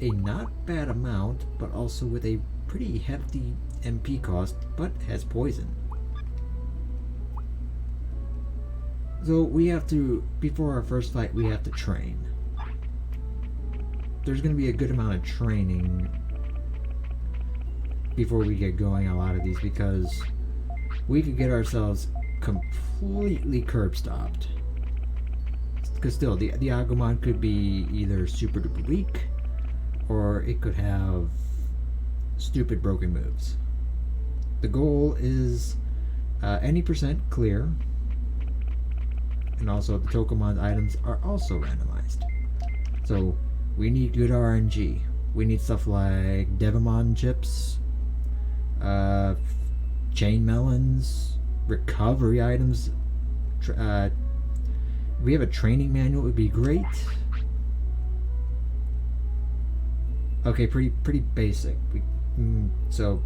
a not bad amount, but also with a pretty hefty MP cost, but has poison. So we have to, before our first fight, we have to train. There's going to be a good amount of training before we get going on a lot of these, because we could get ourselves completely curb stopped. Because still, the Agumon could be either super duper weak, or it could have stupid broken moves. The goal is any percent clear, and also the Tokomon items are also randomized. So we need good RNG. We need stuff like Devimon chips, chain melons, recovery items. If we have a training manual, it would be great. Okay, pretty basic. So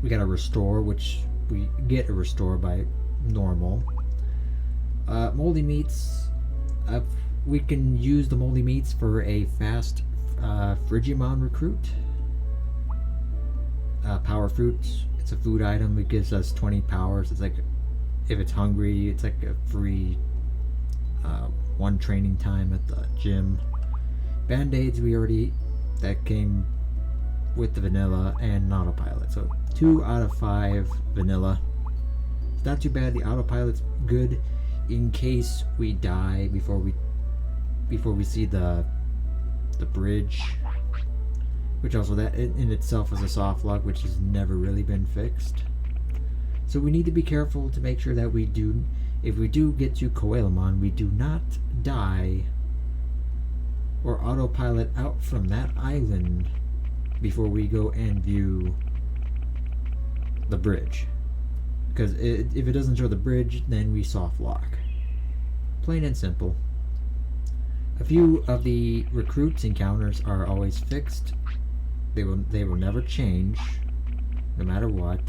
we got a restore, which we get a restore by normal. Moldy meats. We can use the moldy meats for a fast Frigimon recruit. Power fruit. It's a food item. It gives us 20 powers. It's like, if it's hungry, it's like a free one training time at the gym. Band-aids, that came with the vanilla and autopilot. So 2 out of 5 vanilla. It's not too bad. The autopilot's good in case we die before we see the bridge, which also that in itself is a soft lock, which has never really been fixed. So we need to be careful to make sure that if we do get to Koelamon, we do not die or autopilot out from that island before we go and view the bridge. Because if it doesn't show the bridge, then we soft lock. Plain and simple. A few of the recruits encounters are always fixed. They will never change, no matter what.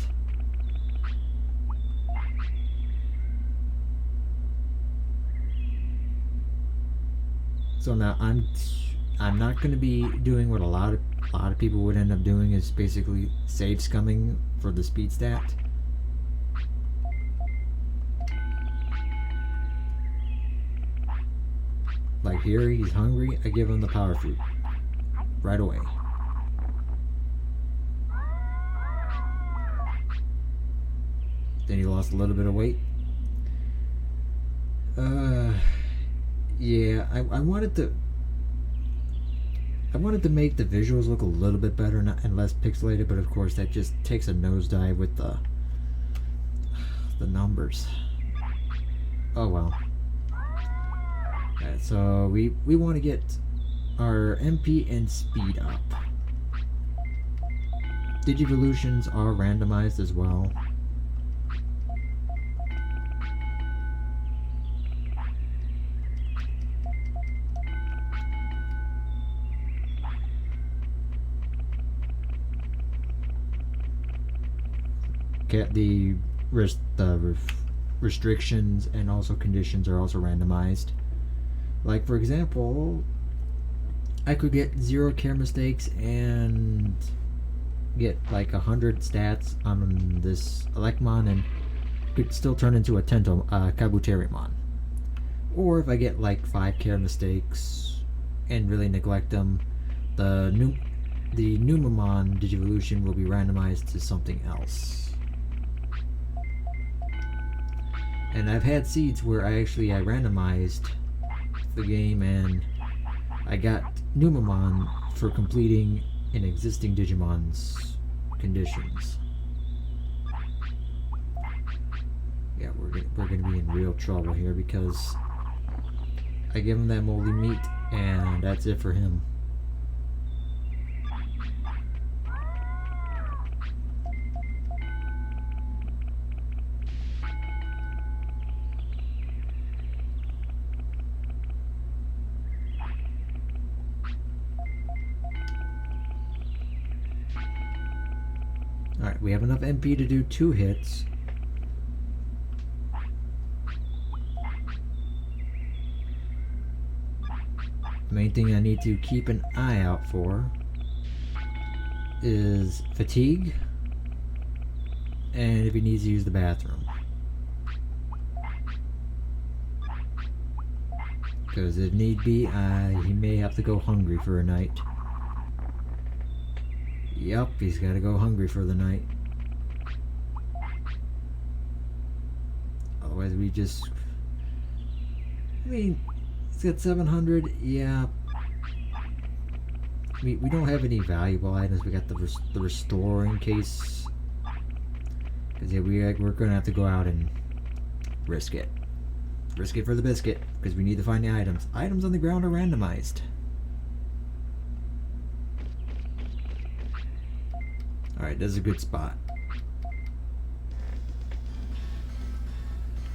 So now I'm not going to be doing what a lot of people would end up doing, is basically save scumming for the speed stat. Like here, he's hungry, I give him the power fruit right away. Then he lost a little bit of weight. Yeah, I wanted to make the visuals look a little bit better and less pixelated, but of course that just takes a nosedive with the numbers. Oh well. Alright, so we want to get our MP and speed up. Digivolutions are randomized as well. The restrictions and also conditions are also randomized. Like for example, I could get 0 care mistakes and get like 100 stats on this Elecmon and could still turn into a Kabuterimon. Or if I get like 5 care mistakes and really neglect them, the Numamon Digivolution will be randomized to something else. And I've had seeds where I randomized the game and I got Numamon for completing an existing Digimon's conditions. Yeah, we're gonna be in real trouble here because I give him that moldy meat and that's it for him. Alright, we have enough MP to do 2 hits. The main thing I need to keep an eye out for is fatigue and if he needs to use the bathroom. Because if need be, he may have to go hungry for a night. Yup, he's got to go hungry for the night. Otherwise we just... I mean, he's got 700, yeah. We don't have any valuable items. We got the restore in case... Because yeah, we're going to have to go out and risk it. Risk it for the biscuit, because we need to find the items. Items on the ground are randomized. Alright, this is a good spot.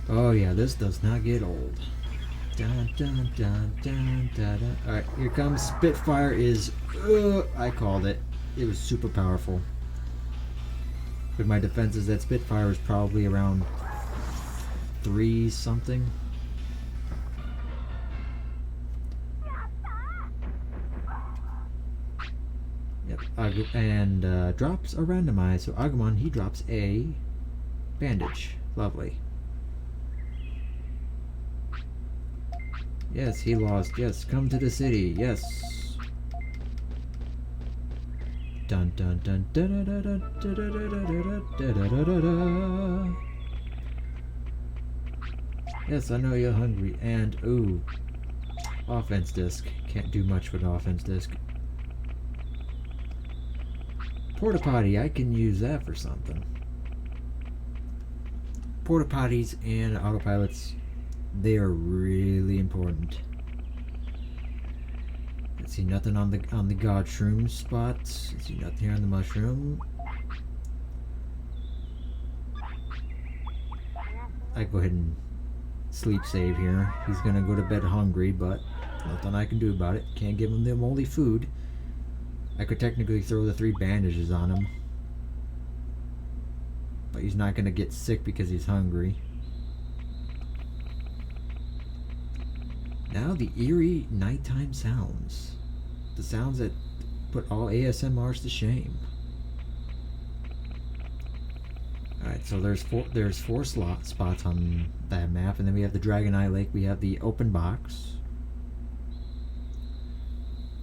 Oh yeah, this does not get old. Dun, dun, dun, dun, dun, dun. Alright, here comes Spitfire is... I called it. It was super powerful. But my defense is that Spitfire is probably around 3 something. Yep, and drops are randomized. So Agumon, he drops a bandage. Lovely. Yes, he lost. Yes, come to the city. Yes. Dun dun dun da da da da da da da da da da da. Yes, I know you're hungry. And ooh, offense disc. Can't do much with offense disc. Porta potty. I can use that for something. Porta potties and autopilots. They are really important. Let's see, nothing on the god shroom spot. Let's see, nothing here on the mushroom. I go ahead and sleep save here. He's gonna go to bed hungry, but nothing I can do about it. Can't give him the moldy food. I could technically throw the 3 bandages on him, but he's not gonna get sick because he's hungry. Now the eerie nighttime sounds. The sounds that put all ASMRs to shame. Alright, so there's four spots on that map, and then we have the Dragon Eye Lake, we have the open box.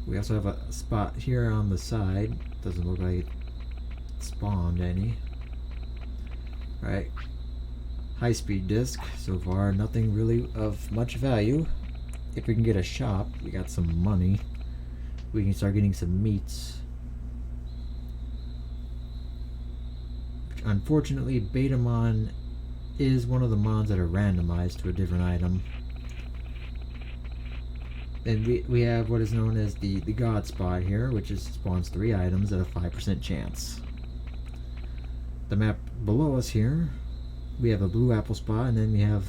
We also have a spot here on the side. Doesn't look like it spawned any. Alright. High speed disc. So far nothing really of much value. If we can get a shop, we got some money, we can start getting some meats. Unfortunately, Betamon is one of the mons that are randomized to a different item. And we have what is known as the God spot here, which is spawns 3 items at a 5% chance. The map below us here, we have a blue apple spot, and then we have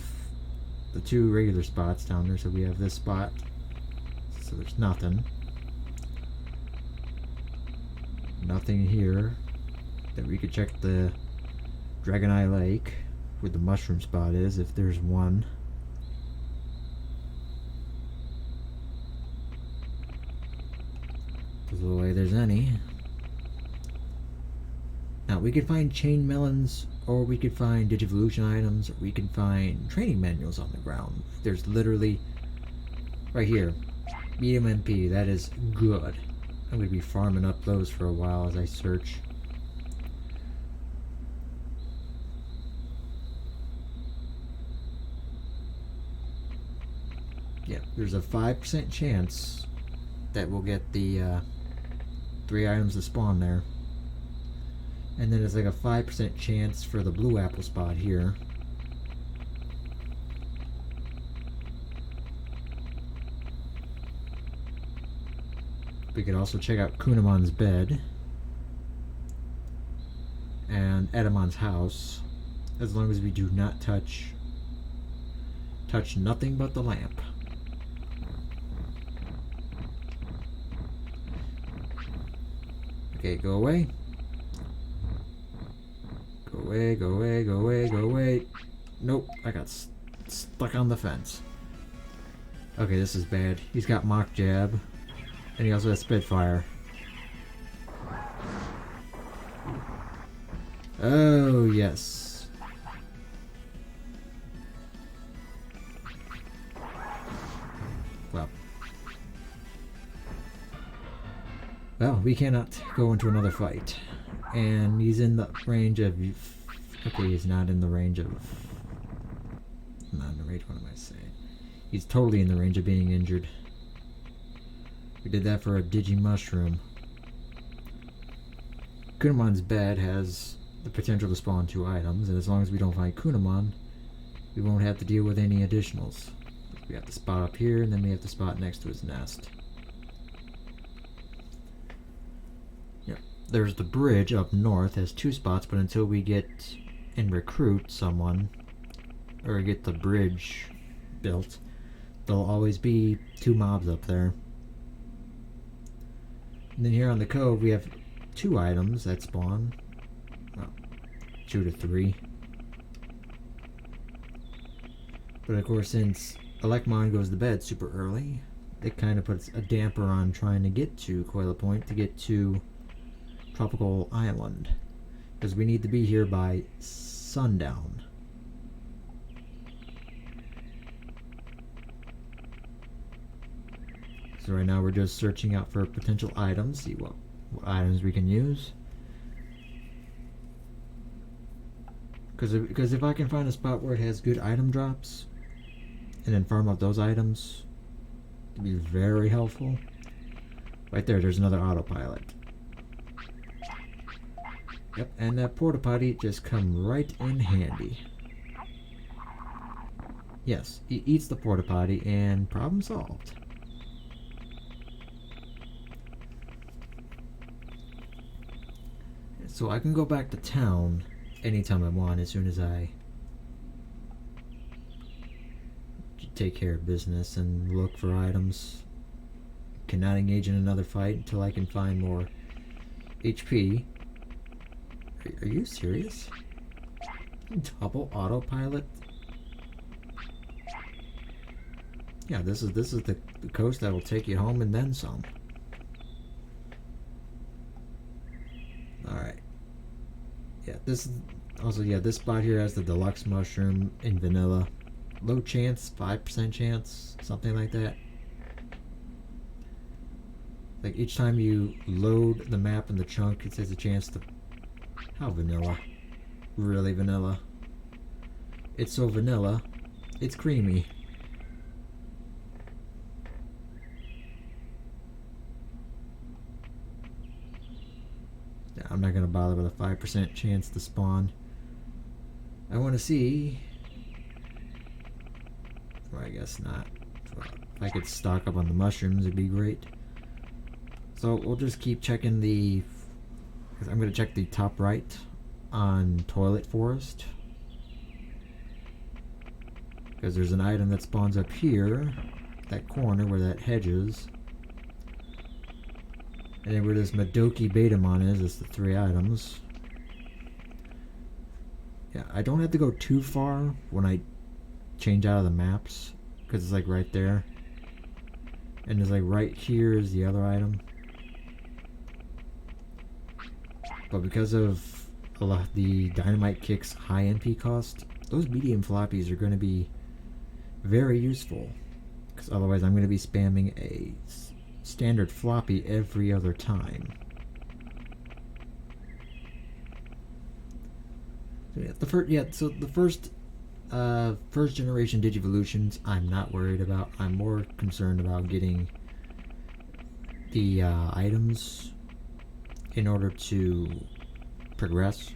the 2 regular spots down there. So we have this spot, so there's nothing here. Then we could check the Dragon Eye Lake where the mushroom spot is, if there's one. Doesn't look like there's any. Now we could find chain melons, or we could find Digivolution items, or we can find training manuals on the ground. There's literally right here, medium MP. That is good. I'm going to be farming up those for a while as I search. Yeah, there's a 5% chance that we'll get the 3 items to spawn there. And then there's like a 5% chance for the blue apple spot here. We could also check out Kunamon's bed and Edamon's house, as long as we do not touch nothing but the lamp. Okay, go away. Go away, go away, go away, go away. Nope, I got stuck on the fence. Okay, this is bad. He's got Mock Jab. And he also has Spitfire. Oh, yes. Well. Well, we cannot go into another fight. And he's in the range of... Okay, he's not in the range of... Not in the range, what am I saying? He's totally in the range of being injured. We did that for a Digimushroom. Kunamon's bed has the potential to spawn 2 items, and as long as we don't find Kunamon, we won't have to deal with any additionals. We have to spot up here, and then we have to spot next to his nest. Yep. There's the bridge up north, has 2 spots, but until we get and recruit someone, or get the bridge built, there'll always be 2 mobs up there. And then here on the cove, we have 2 items that spawn. Well, 2 to 3. But of course, since Elecmon goes to bed super early, it kind of puts a damper on trying to get to Coila Point to get to Tropical Island. Because we need to be here by sundown. So right now we're just searching out for potential items, see what items we can use. Because if I can find a spot where it has good item drops, and then farm up those items, it'd be very helpful. Right there, there's another autopilot. Yep, and that porta potty just come right in handy. Yes, he eats the porta potty and problem solved. So I can go back to town anytime I want as soon as I take care of business and look for items. Cannot engage in another fight until I can find more HP. Are you serious? Double autopilot? Yeah, this is the coast that will take you home and then some. Alright. Yeah, this is also, yeah, this spot here has the deluxe mushroom in vanilla. Low chance, 5% chance, something like that. Like each time you load the map in the chunk, it says a chance to... How vanilla? Really vanilla. It's so vanilla, it's creamy. I'm not going to bother with a 5% chance to spawn. I want to see... Well, I guess not. Well, if I could stock up on the mushrooms, it'd be great. So we'll just keep checking the... I'm going to check the top right on Toilet Forest. Because there's an item that spawns up here, that corner where that hedge is. And then where this Madoki Betamon is, it's the 3 items. Yeah, I don't have to go too far when I change out of the maps, because it's like right there. And it's like right here is the other item. But because of a lot of the Dynamite Kick's high MP cost, those medium floppies are going to be very useful. Because otherwise I'm going to be spamming a standard floppy every other time. So yeah, so the first generation Digivolutions I'm not worried about. I'm more concerned about getting the items in order to progress,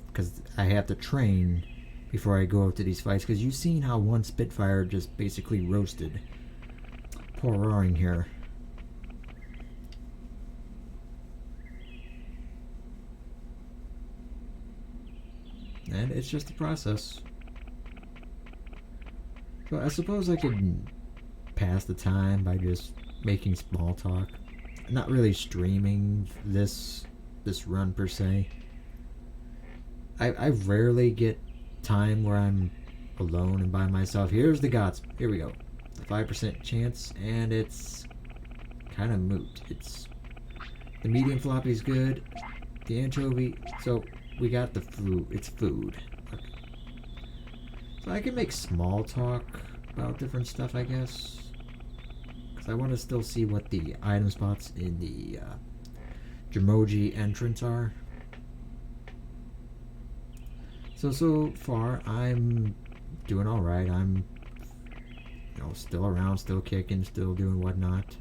because I have to train before I go out to these fights, because you've seen how one Spitfire just basically roasted poor Roaring here. And it's just a process. So I suppose I could pass the time by just making small talk. Not really streaming this run per se. I rarely get time where I'm alone and by myself. Here's the gods. Here we go. a 5% chance, and it's kind of moot. It's the medium floppy is good, the anchovy. So we got the food. It's food. Okay. So I can make small talk about different stuff, I guess, because I want to still see what the item spots in the Jamoji entrance are. So far I'm doing all right. I'm, you know, still around, still kicking, still doing whatnot.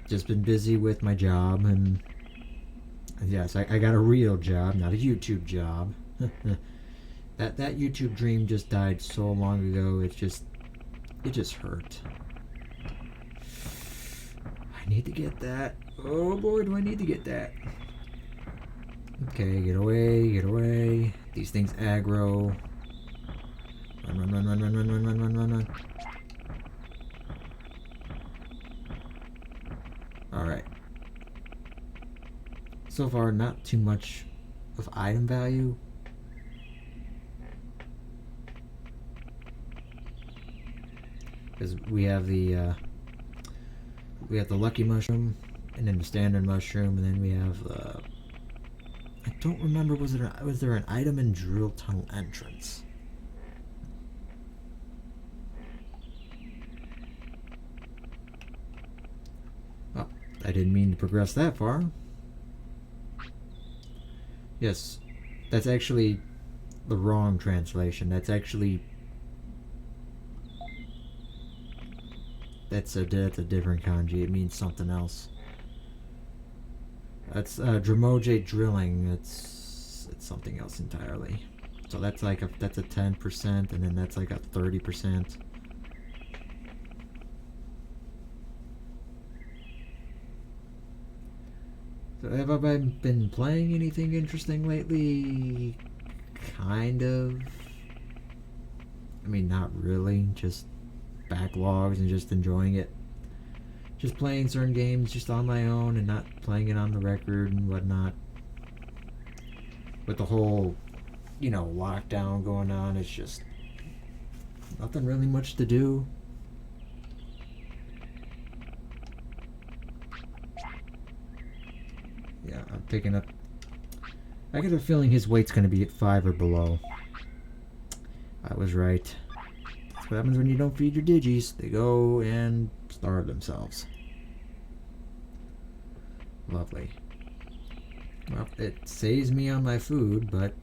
Just been busy with my job, and yes, I got a real job, not a YouTube job. that YouTube dream just died so long ago. It just hurt. I need to get that. Oh boy, do I need to get that. Okay, get away, get away. These things aggro. Run, run, run, run, run, run, run, run, run, run, run. Alright. So far, not too much of item value. Because we have the lucky mushroom, and then the standard mushroom, and then we have I don't remember, was there an item in drill tunnel entrance? Oh, I didn't mean to progress that far. Yes, that's actually the wrong translation. That's actually that's a different kanji. It means something else. That's Dramoje drilling. It's something else entirely. So that's like that's a 10%, and then that's like a 30%. So have I been playing anything interesting lately? Kind of. I mean, not really. Just backlogs and just enjoying it. Just playing certain games just on my own and not playing it on the record and whatnot. With the whole, you know, lockdown going on, it's just nothing really much to do. Yeah, I'm picking up. I get a feeling his weight's going to be at 5 or below. I was right. That's what happens when you don't feed your digis. They go and starve themselves. Lovely. Well, it saves me on my food, but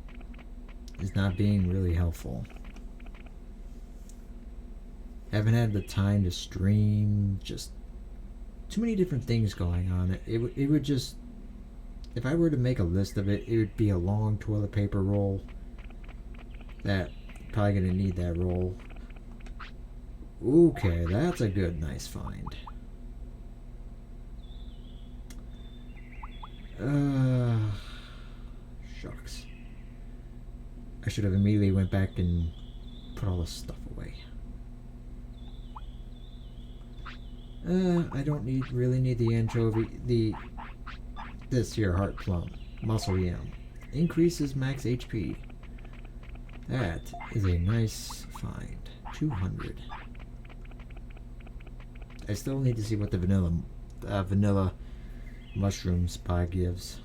is not being really helpful. Haven't had the time to stream. Just too many different things going on. It would just, if I were to make a list of it, it would be a long toilet paper roll. That probably gonna need that roll. Okay, that's a good, nice find. Shucks. I should have immediately went back and put all this stuff away. I don't really need the anchovy. This here heart plum, muscle yam, increases max HP. That is a nice find. 200. I still need to see what the vanilla mushroom spy gives.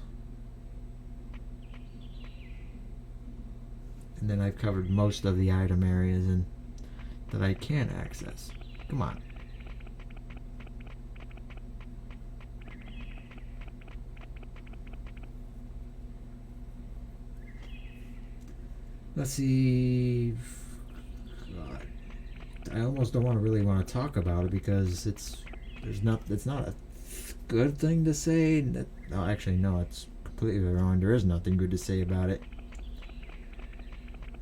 And then I've covered most of the item areas and that I can access. Come on. Let's see. God. I almost don't really want to talk about it because it's not a good thing to say. No, actually, no, it's completely wrong. There is nothing good to say about it.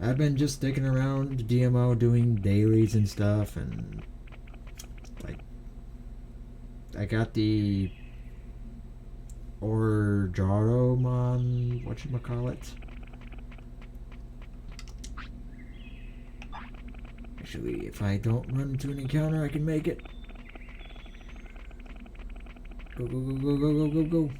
I've been just sticking around DMO doing dailies and stuff, and like I got the Orjaromon, whatchamacallit. Actually, if I don't run into an encounter, I can make it. Go, go, go, go, go, go, go, go.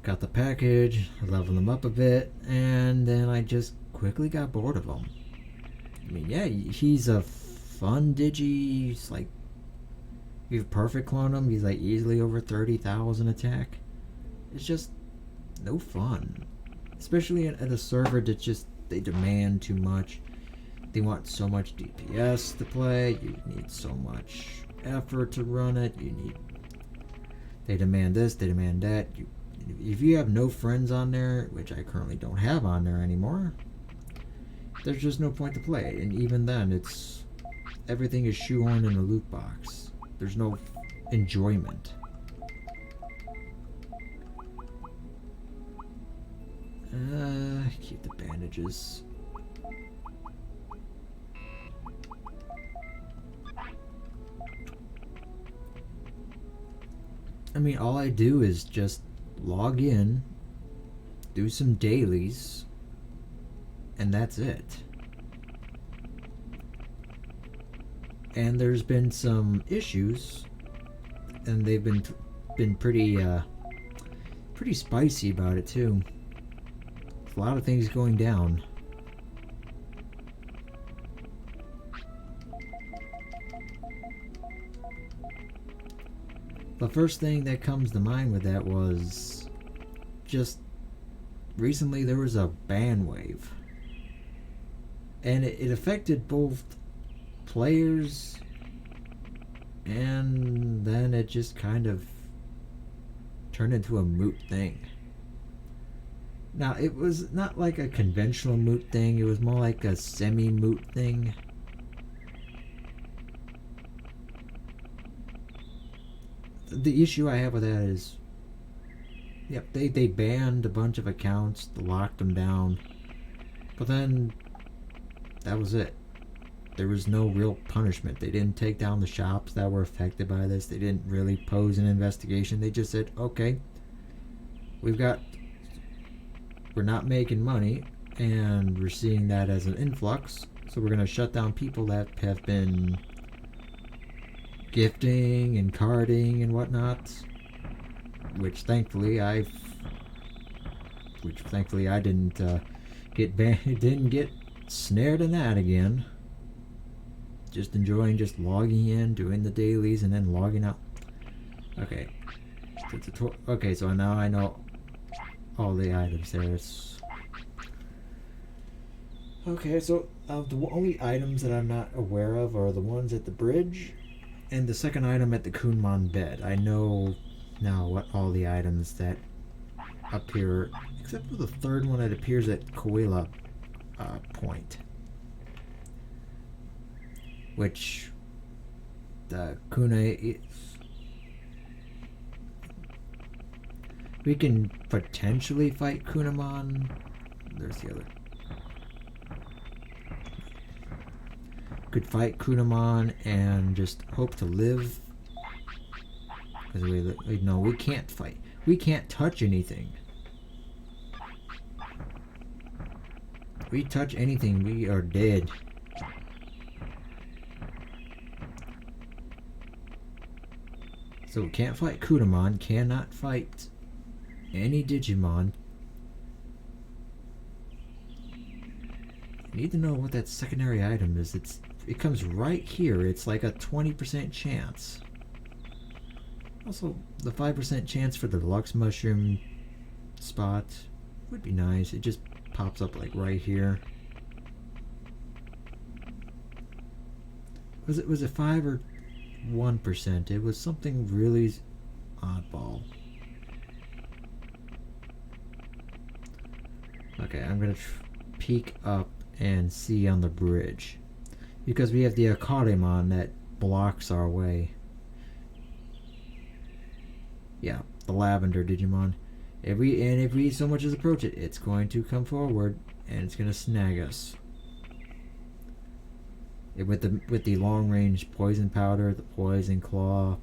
Got the package, level them up a bit, and then I just quickly got bored of him. I mean, yeah, he's a fun Digi. He's like, if you perfect clone him, he's like easily over 30,000 attack. It's just no fun. Especially at a server that just, they demand too much. They want so much DPS to play. You need so much effort to run it. They demand this, they demand that. If you have no friends on there, which I currently don't have on there anymore, there's just no point to play it. And even then, everything is shoehorned in a loot box. There's no enjoyment. Keep the bandages. I mean, all I do is just log in, do some dailies, and that's it. And there's been some issues, and they've been pretty spicy about it too. A lot of things going down. The first thing that comes to mind with that was just recently there was a ban wave. And it affected both players, and then it just kind of turned into a moot thing. Now, it was not like a conventional moot thing, it was more like a semi-moot thing. The issue I have with that is, yep, they banned a bunch of accounts, locked them down, but then that was it. There was no real punishment. They didn't take down the shops that were affected by this. They didn't really pose an investigation. They just said, okay, we're not making money, and we're seeing that as an influx, so we're going to shut down people that have been gifting and carding and whatnot, which thankfully I didn't didn't get snared in that again. Just enjoying just logging in, doing the dailies, and then logging out. Okay, okay, so now I know all the items there. Okay, so the only items that I'm not aware of are the ones at the bridge and the second item at the Kunmon bed. I know now what all the items that appear, except for the third one that appears at Koala Point, which the Kune is. We can potentially fight Kunamon. There's the other. Could fight Kunamon and just hope to live. Because we can't fight. We can't touch anything. We touch anything, we are dead. So we can't fight Kunamon, cannot fight any Digimon. I need to know what that secondary item is. It comes right here. It's like a 20% chance. Also, the 5% chance for the deluxe mushroom spot would be nice. It just pops up like right here. Was it 5 or 1%? It was something really oddball. Okay, I'm gonna peek up and see on the bridge, because we have the Akarimon that blocks our way. Yeah, the lavender Digimon. If we so much as approach it, it's going to come forward and it's going to snag us. With the long range poison powder, the poison claw,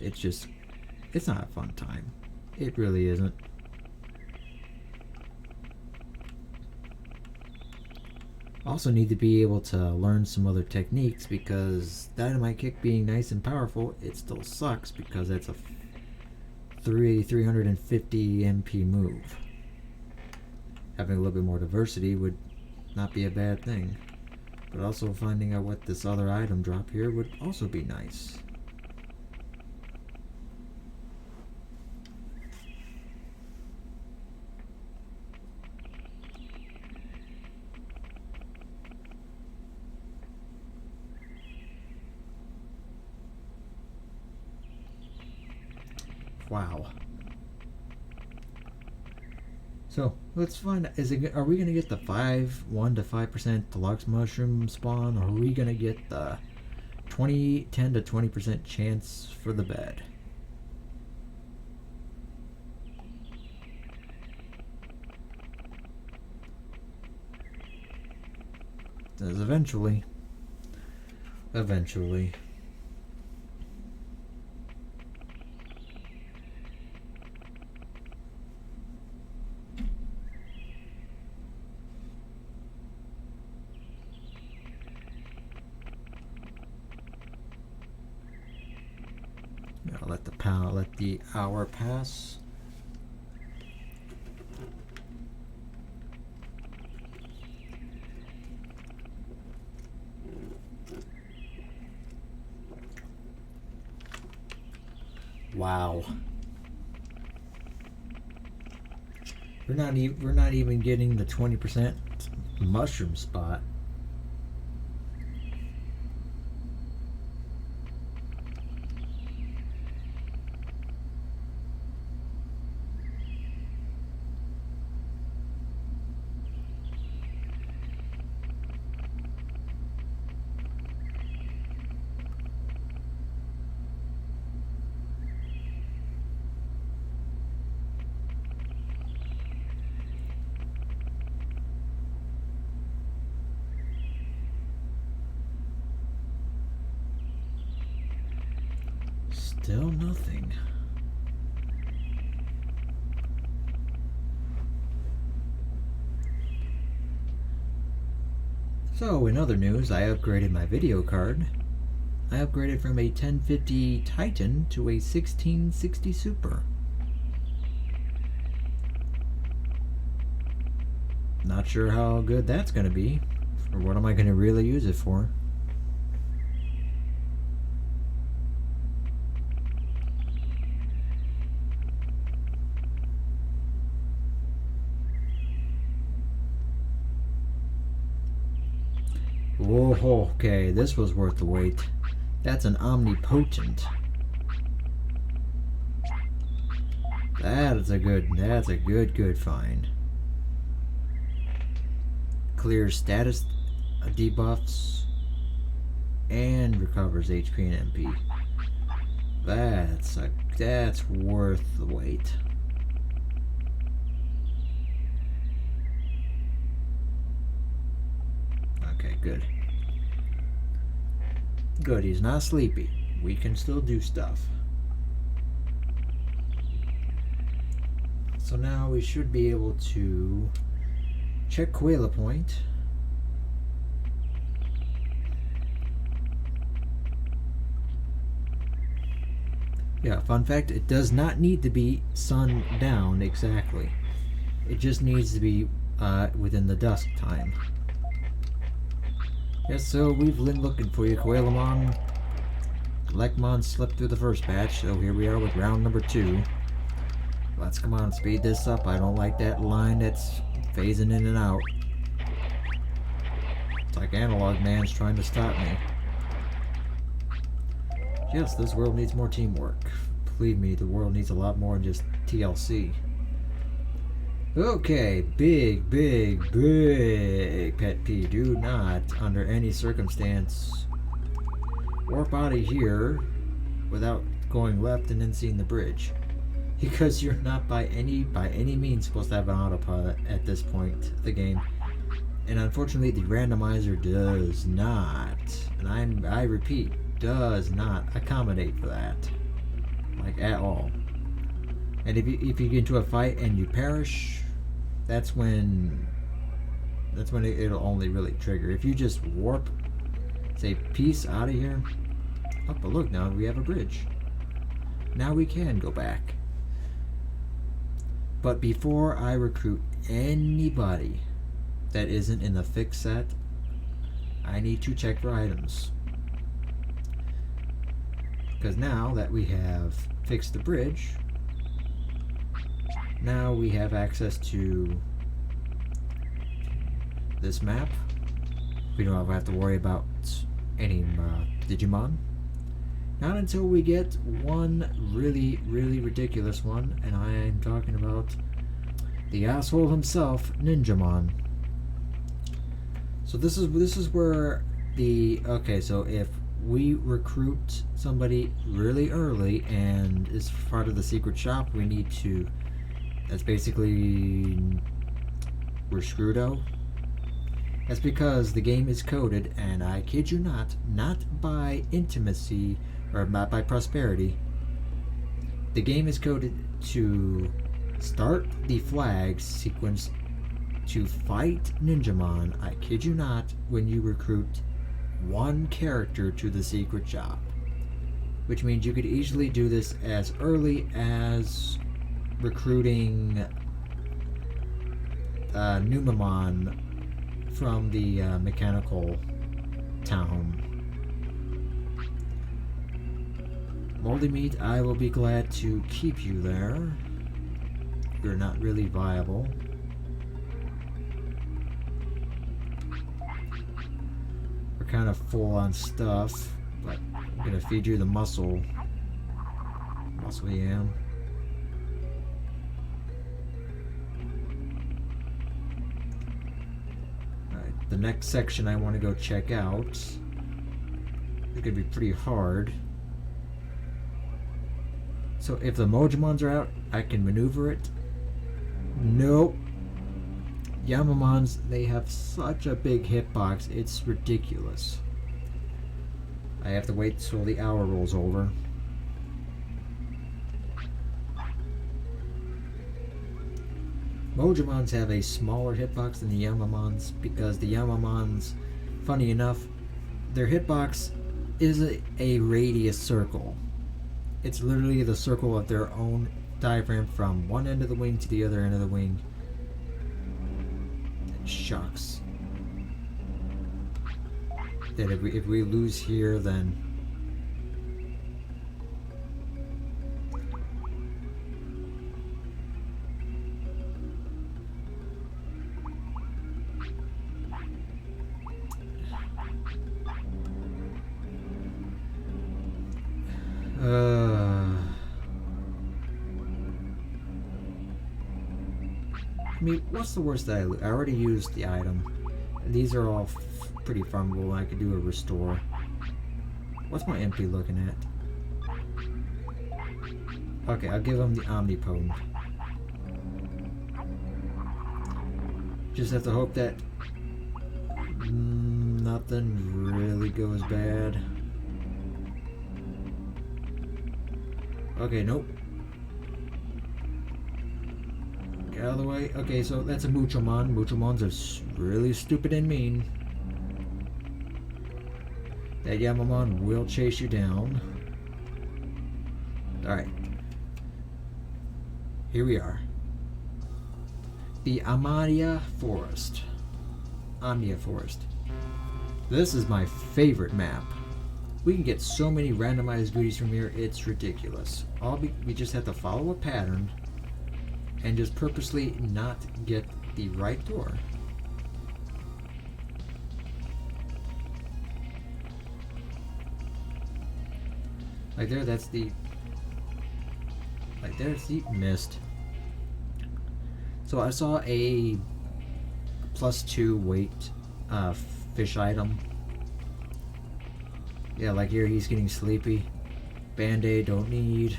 it's not a fun time. It really isn't. Also need to be able to learn some other techniques, because Dynamite Kick being nice and powerful, it still sucks because it's a 350 MP move. Having a little bit more diversity would not be a bad thing. But also finding out what this other item drop here would also be nice. Wow. So let's find out, are we gonna get the 1 to 5% deluxe mushroom spawn, or are we gonna get the 10 to 20% chance for the bed? Because eventually. I'll let the hour pass. Wow. We're not even getting the 20% mushroom spot. Still nothing. So, in other news, I upgraded my video card. I upgraded from a 1050 Titan to a 1660 Super. Not sure how good that's going to be, or what am I going to really use it for. Whoa, okay, this was worth the wait. That's an omnipotent. That's a good find. Clears status debuffs and recovers HP and MP. That's worth the wait. Okay, good. Good, he's not sleepy. We can still do stuff. So now we should be able to check Koala Point. Yeah, fun fact, it does not need to be sun down exactly. It just needs to be within the dusk time. Yes, so we've been looking for you, Koalamon. Lekmon slept through the first batch, so here we are with round number 2. Let's come on, speed this up. I don't like that line that's phasing in and out. It's like Analog Man's trying to stop me. Yes, this world needs more teamwork. Believe me, the world needs a lot more than just TLC. Okay, big pet peeve. Do not, under any circumstance, warp out of here without going left and then seeing the bridge. Because you're not by any means supposed to have an autopilot at this point of the game. And unfortunately, the randomizer does not, and I repeat, does not accommodate for that. Like, at all. And if you get into a fight and you perish, that's when it'll only really trigger. If you just warp, say peace out of here. Oh, but look, now we have a bridge. Now we can go back. But before I recruit anybody that isn't in the fixed set, I need to check for items. Because now that we have fixed the bridge, now we have access to this map. We don't have to worry about any Digimon. Not until we get one really, really ridiculous one, and I'm talking about the asshole himself, Ninjamon. So this is where the so if we recruit somebody really early and is part of the secret shop, we need to. That's basically we're screwed-o. That's because the game is coded, and I kid you not by intimacy or not by prosperity. The game is coded to start the flag sequence to fight Ninjamon, I kid you not, when you recruit one character to the secret shop. Which means you could easily do this as early as recruiting Numamon from the mechanical town. Moldy Meat, I will be glad to keep you there. You're not really viable. We're kind of full on stuff, but I'm gonna feed you the muscle. Muscle yam. Alright, the next section I want to go check out. It's gonna be pretty hard. So if the Mojimons are out, I can maneuver it. Nope. Yamamons, they have such a big hitbox, it's ridiculous. I have to wait till the hour rolls over. Mojimons have a smaller hitbox than the Yamamons because the Yamamons, funny enough, their hitbox is a radius circle. It's literally the circle of their own diaphragm from one end of the wing to the other end of the wing. Shucks. That if we lose here, then I mean, what's the worst that I already used the item. These are all pretty farmable. I could do a restore. What's my MP looking at? Okay, I'll give him the Omnipotent. Just have to hope that nothing really goes bad. Okay, nope. Get out of the way. Okay, so that's a Muchomon. Muchomons are really stupid and mean. That Yamamon will chase you down. Alright. Here we are. The Omada Forest. Omnia Forest. This is my favorite map. We can get so many randomized goodies from here, it's ridiculous. We just have to follow a pattern and just purposely not get the right door. Like there, that's the... Like there's the mist. So I saw a +2 weight fish item. Yeah, like here he's getting sleepy. Band-aid don't need.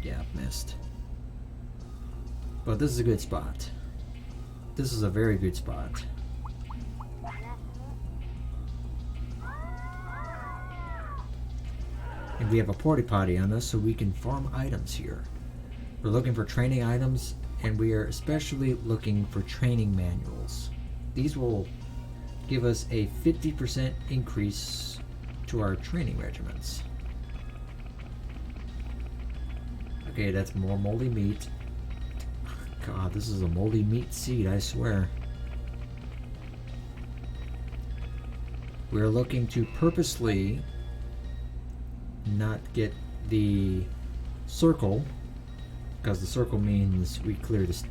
Yeah, missed. But this is a good spot. This is a very good spot. And we have a porta potty on us, so we can farm items here. We're looking for training items, and we are especially looking for training manuals. These will give us a 50% increase to our training regiments. Okay, that's more moldy meat. God, this is a moldy meat seed, I swear. We're looking to purposely not get the circle, because the circle means we clear the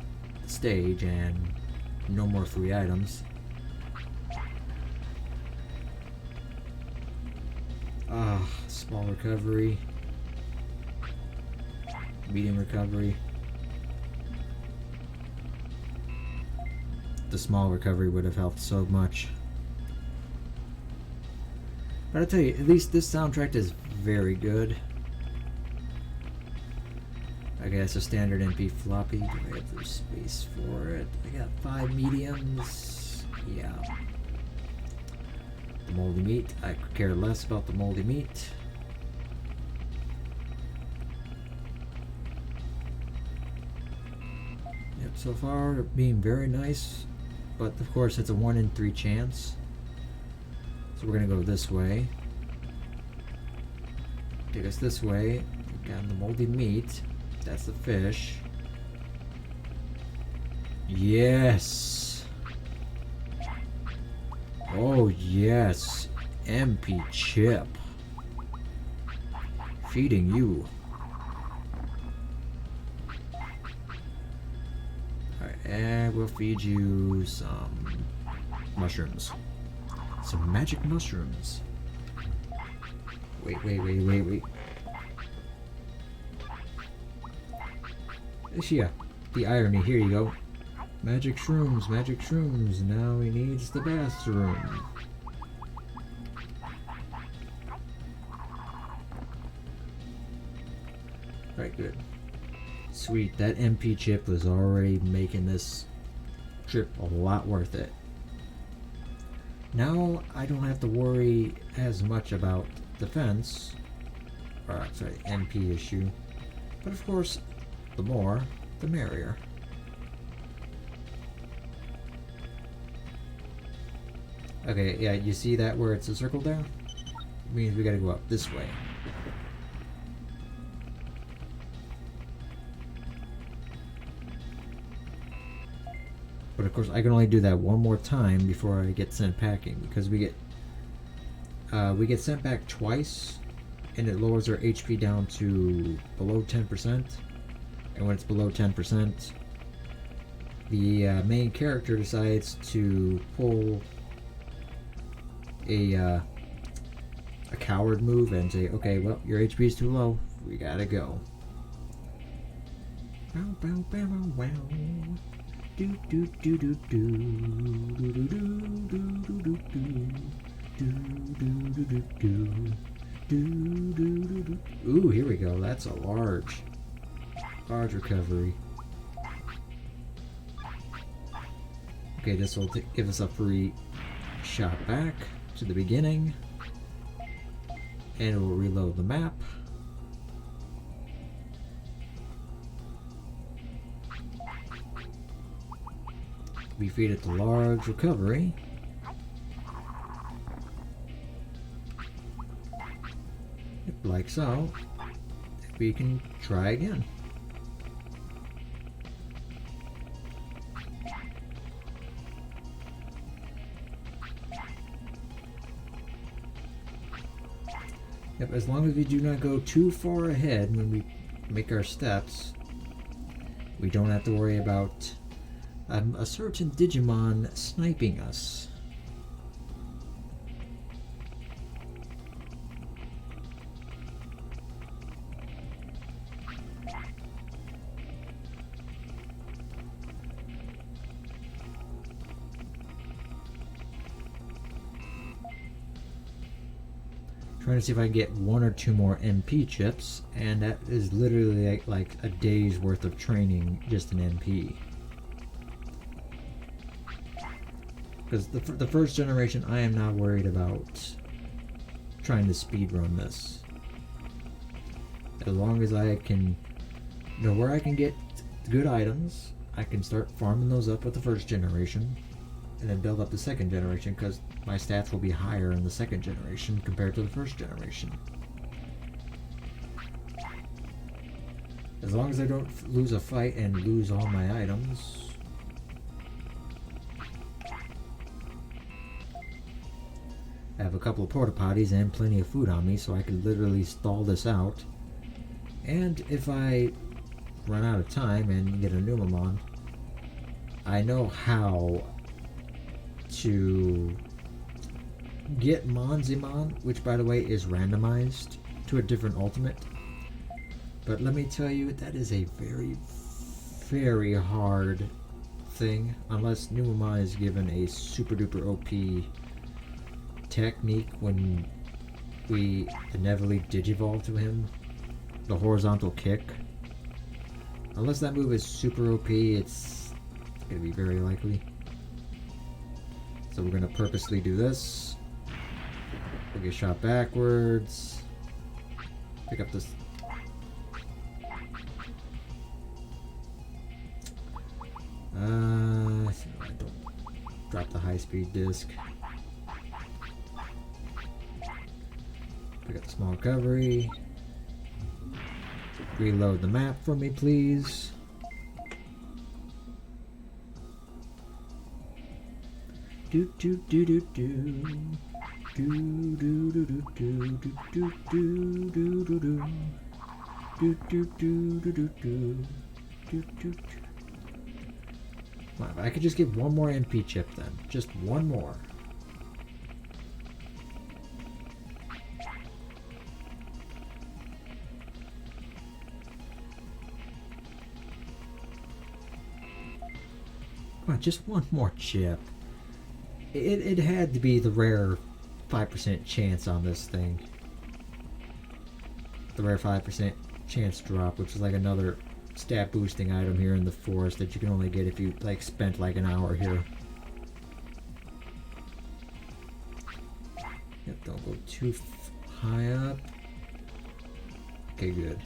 stage and no more free items. Small recovery, medium recovery. The small recovery would have helped so much. But I tell you, at least this soundtrack is very good. I guess a standard MP floppy. Do I have the space for it? I got 5 mediums. Yeah. The moldy meat. I could care less about the moldy meat. Yep, so far being very nice. But of course it's a 1 in 3 chance. So we're gonna go this way. Take us this way. Got the moldy meat. That's the fish. Yes. Oh yes. MP chip. Feeding you. Alright, and we'll feed you some mushrooms. Some magic mushrooms. Wait. Yeah, the irony. Here you go. Magic shrooms, magic shrooms. Now he needs the bathroom. Alright, good. Sweet, that MP chip was already making this trip a lot worth it. Now I don't have to worry as much about defense, or sorry, MP issue, but of course, the more, the merrier. Okay, yeah, you see that where it's a circle there? It means we gotta go up this way. But of course, I can only do that one more time before I get sent packing, because we get sent back twice, and it lowers our HP down to below 10%. And when it's below 10%, the main character decides to pull a coward move and say, "Okay, well, your HP is too low. We gotta go." Bow, bow, bow, wow. Do do do do do do do do do do. Ooh, here we go. That's a large recovery. Okay, this will give us a free shot back to the beginning, and it will reload the map. We feed it the large recovery. Like so. We can try again. Yep, as long as we do not go too far ahead when we make our steps, we don't have to worry about a certain Digimon sniping us. Trying to see if I can get 1 or 2 more MP chips, and that is literally like a day's worth of training just in MP. Because the first generation, I am not worried about trying to speedrun this. As long as I can know where I can get good items, I can start farming those up with the first generation, and then build up the second generation, because my stats will be higher in the second generation compared to the first generation. As long as I don't lose a fight and lose all my items. I have a couple of porta potties and plenty of food on me, so I could literally stall this out. And if I run out of time and get a Numamon, I know how to get Monzimon, which by the way is randomized to a different ultimate. But let me tell you, that is a very, very hard thing, unless Numamon is given a super duper OP technique when we inevitably digivolve to him, the horizontal kick. Unless that move is super OP, it's gonna be very likely. So we're gonna purposely do this. We'll get shot backwards. Pick up this. I don't drop the high-speed disc. Pick up the small recovery. Reload the map for me, please. Do do do do do. Do do do do do do do do do do. Do do do do do do. Do do. Come on, if I could just get one more MP chip then. Just one more. Come on, just one more chip. It had to be the rare 5% chance on this thing. The rare 5% chance drop, which is like another stat boosting item here in the forest that you can only get if you like spent like an hour here. Yep, don't go too high up. Okay, good.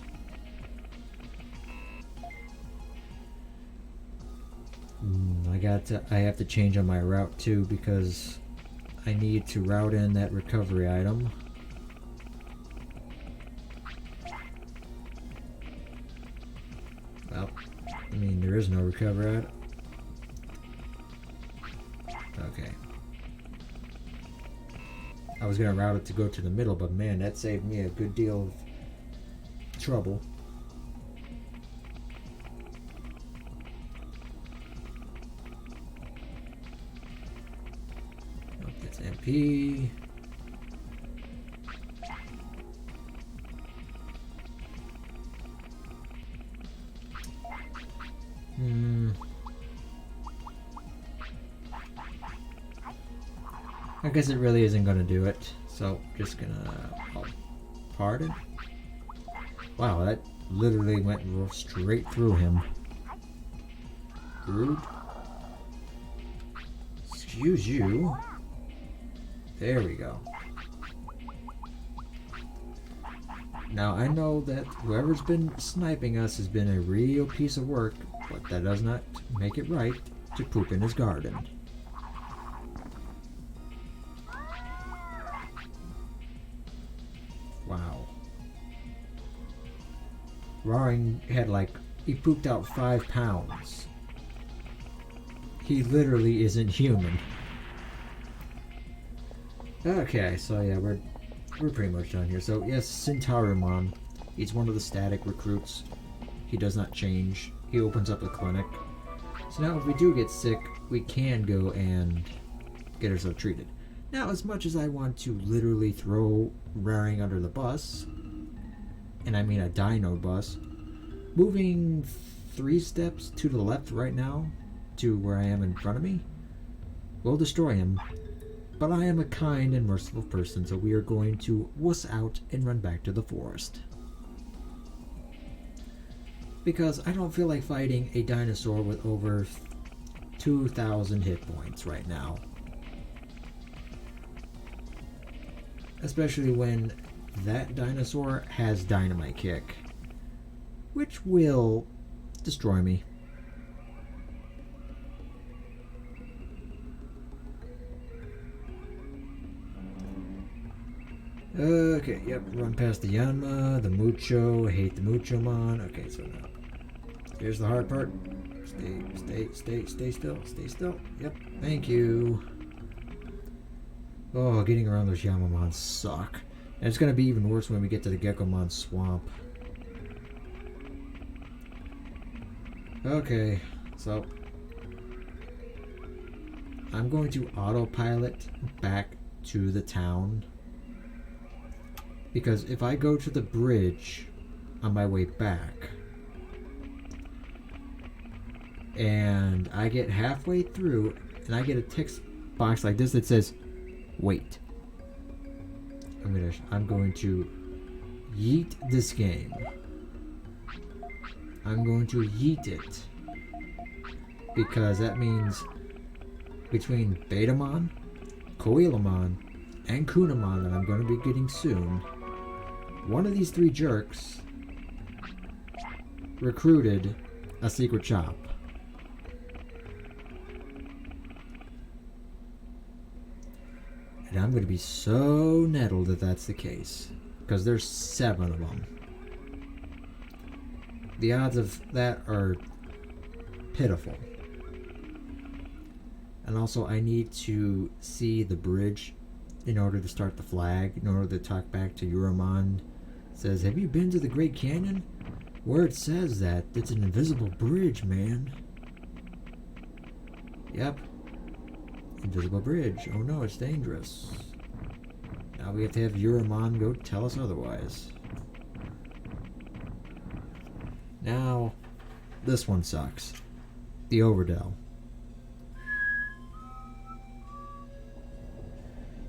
I have to change on my route too because I need to route in that recovery item. Well, I mean, there is no recovery item. Okay. I was gonna route it to go to the middle, but man, that saved me a good deal of trouble. MP. I guess it really isn't going to do it, so just gonna pardon. Wow, that literally went straight through him. Rude. Excuse you. There we go. Now I know that whoever's been sniping us has been a real piece of work, but that does not make it right to poop in his garden. Wow. Roaring had he pooped out 5 pounds. He literally isn't human. Okay, so yeah, we're pretty much done here. So yes, Sintarumon. He's one of the static recruits. He does not change. He opens up a clinic. So now if we do get sick, we can go and get ourselves treated. Now, as much as I want to literally throw Raring under the bus, and I mean a dino bus, moving 3 steps to the left right now to where I am in front of me will destroy him. But I am a kind and merciful person, so we are going to wuss out and run back to the forest. Because I don't feel like fighting a dinosaur with over 2,000 hit points right now. Especially when that dinosaur has Dynamite Kick, which will destroy me. Okay, yep, run past the Yanma, the Mucho, hate the Muchomon. Okay, so now, here's the hard part. Stay still. Yep, thank you. Oh, getting around those Yamamons suck. And it's gonna be even worse when we get to the Geckomon swamp. Okay, so I'm going to autopilot back to the town. Because if I go to the bridge on my way back and I get halfway through and I get a text box like this that says, wait. I'm going to yeet this game. I'm going to yeet it. Because that means between Betamon, Koilamon, and Kunamon that I'm going to be getting soon, one of these three jerks recruited a secret shop. And I'm going to be so nettled that that's the case. Because there's 7 of them. The odds of that are pitiful. And also I need to see the bridge in order to start the flag, in order to talk back to Euromon. It says, have you been to the Great Canyon? Where it says that, it's an invisible bridge, man. Yep. Invisible bridge. Oh no, it's dangerous. Now we have to have Euromon go tell us otherwise. Now, this one sucks. The Overdell.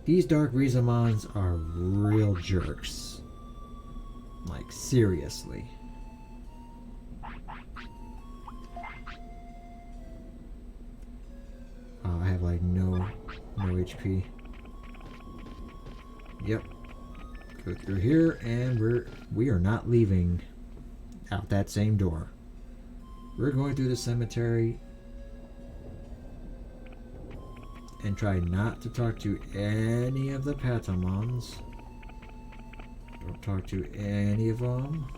These Dark Rizamons are real jerks. Like, seriously. Oh, I have like no HP. Yep. Go through here and we are not leaving out that same door. We're going through the cemetery and try not to talk to any of the Patamons. Don't talk to any of them.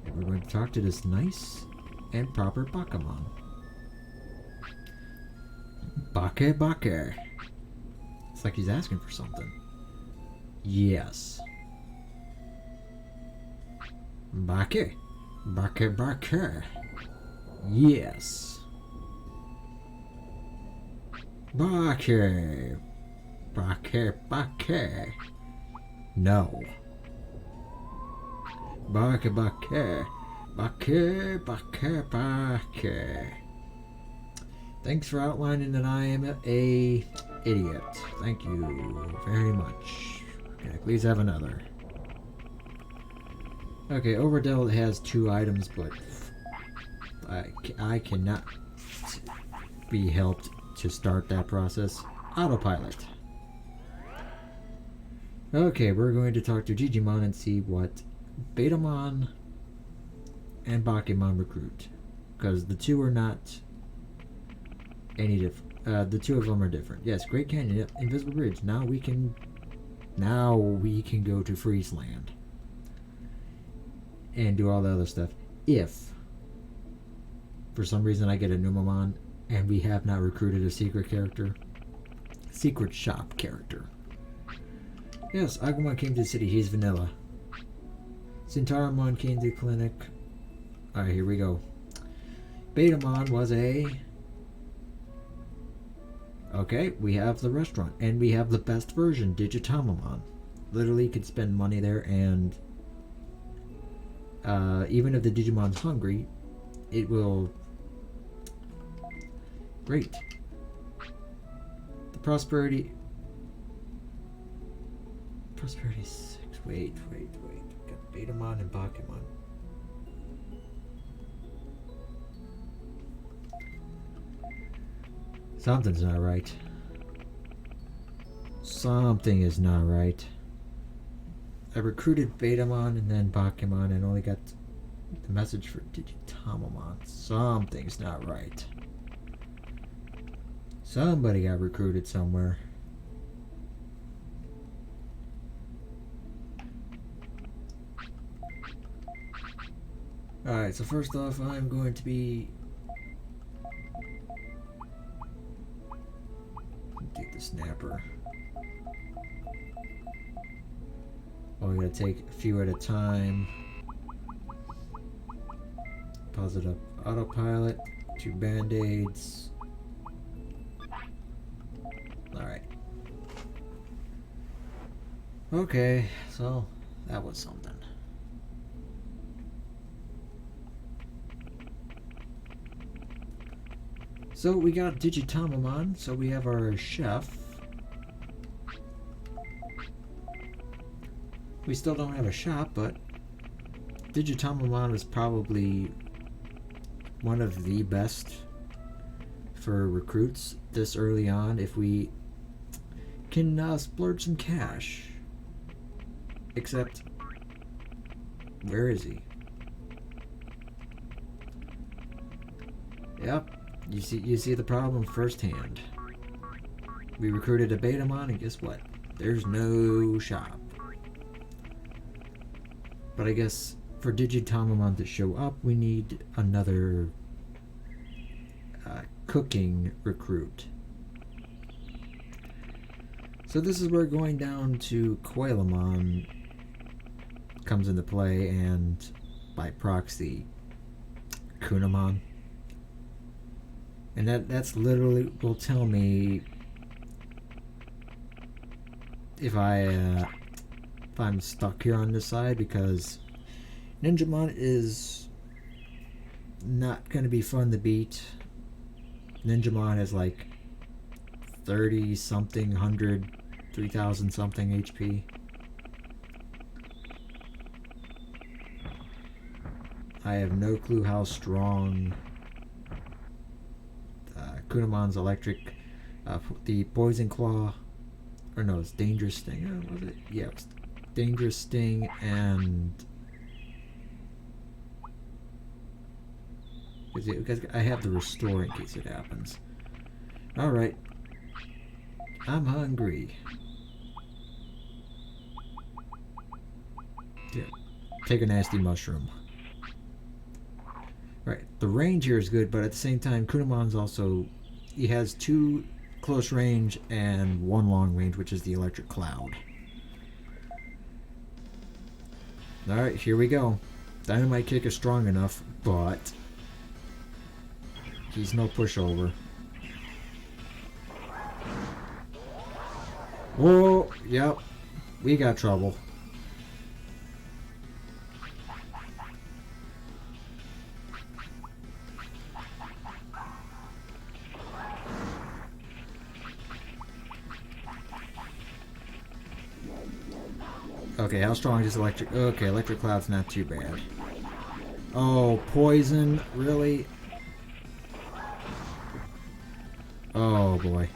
And we're going to talk to this nice and proper Bakamon. Bake. It's like he's asking for something. Yes. Bake. Yes. Bake. No. Bake. Thanks for outlining that I am a idiot. Thank you very much. Can I please have another? Okay, Overdell has 2 items, but I cannot be helped to start that process. Autopilot. Okay, we're going to talk to Digimon and see what Betamon and Bakemon recruit. Because the 2 are not any different. The 2 of them are different. Yes, Great Canyon, yep, Invisible Bridge. Now we can go to Freeze Land and do all the other stuff. If for some reason I get a Numamon and we have not recruited a secret shop character. Yes, Agumon came to the city. He's vanilla. Centauramon came to the clinic. Alright, here we go. Betamon was a... Okay, we have the restaurant. And we have the best version, Digitamamon. Literally could spend money there and... even if the Digimon's hungry, it will... Great. The Prosperity 6. Wait. Got Betamon and Bakemon. Something's not right. Something is not right. I recruited Betamon and then Bakemon and only got the message for Digitamamon. Something's not right. Somebody got recruited somewhere. Alright, so first off, I'm going to be... Take the snapper. Oh, we gotta take a few at a time. Pause it up. Autopilot. 2 band-aids. Alright. Okay, so that was something. So we got Digitamon, so we have our chef. We still don't have a shop, but Digitamon is probably one of the best for recruits this early on if we can splurge some cash. Except, where is he? Yep, you see the problem firsthand. We recruited a Betamon, and guess what? There's no shop. But I guess for Digitamon to show up, we need another cooking recruit. So this is where going down to Coilamon comes into play, and by proxy, Kunamon. And that's literally will tell me if I'm stuck here on this side, because Ninjamon is not going to be fun to beat. Ninjamon has like 30 something, 100, 3000 something HP. I have no clue how strong Kunamon's electric, the Poison Claw, or no, it's Dangerous Sting, was it? Yeah, it was Dangerous Sting and... Because I have the Restore in case it happens. Alright. I'm hungry. Yeah. Take a nasty mushroom. Right. The range here is good, but at the same time, Kunamon's also... He has 2 close range and 1 long range, which is the Electric Cloud. Alright, here we go. Dynamite Kick is strong enough, but... he's no pushover. Whoa! Yep. We got trouble. Okay, how strong is electric? Okay, Electric Cloud's not too bad. Oh, poison? Really? Oh boy.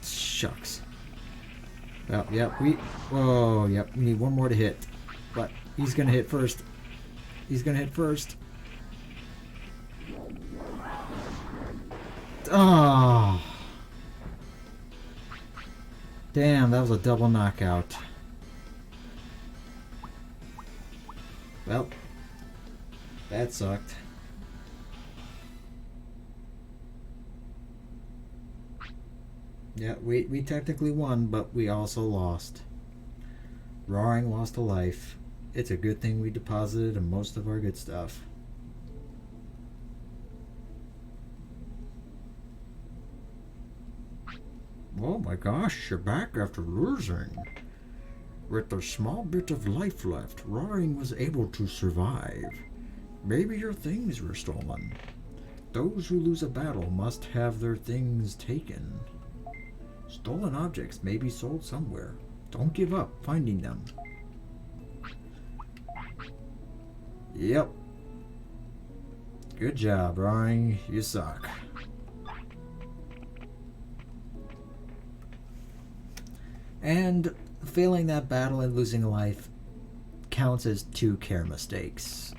Shucks. Well, yep, oh, yep, we need one more to hit. But he's gonna hit first. He's gonna hit first. Oh. Damn, that was a double knockout. Well, that sucked. Yeah, we technically won, but we also lost. Roaring lost a life. It's a good thing we deposited most of our good stuff. Oh my gosh, you're back after losing. With a small bit of life left, Roaring was able to survive. Maybe your things were stolen. Those who lose a battle must have their things taken. Stolen objects may be sold somewhere. Don't give up finding them. Yep. Good job, Roaring. You suck. And failing that battle and losing a life counts as 2 care mistakes.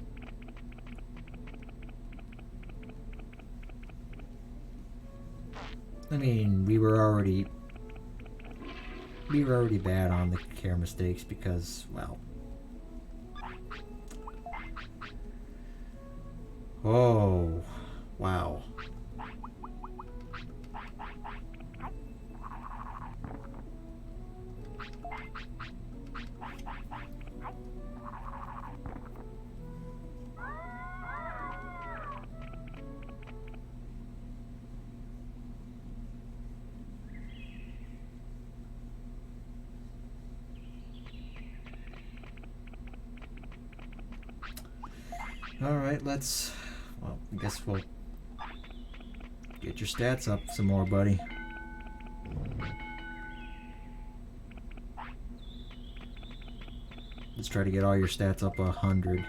I mean, we were already bad on the care mistakes because, well. Oh, wow. Alright, let's... Well, I guess we'll get your stats up some more, buddy. Let's try to get all your stats up 100.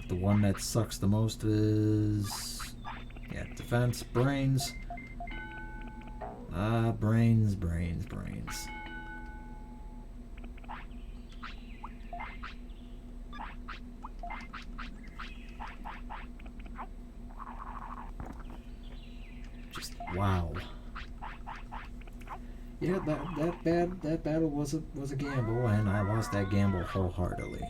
The one that sucks the most is... yeah, defense, brains. Brains. Just wow. Yeah, that battle was a gamble, and I lost that gamble wholeheartedly.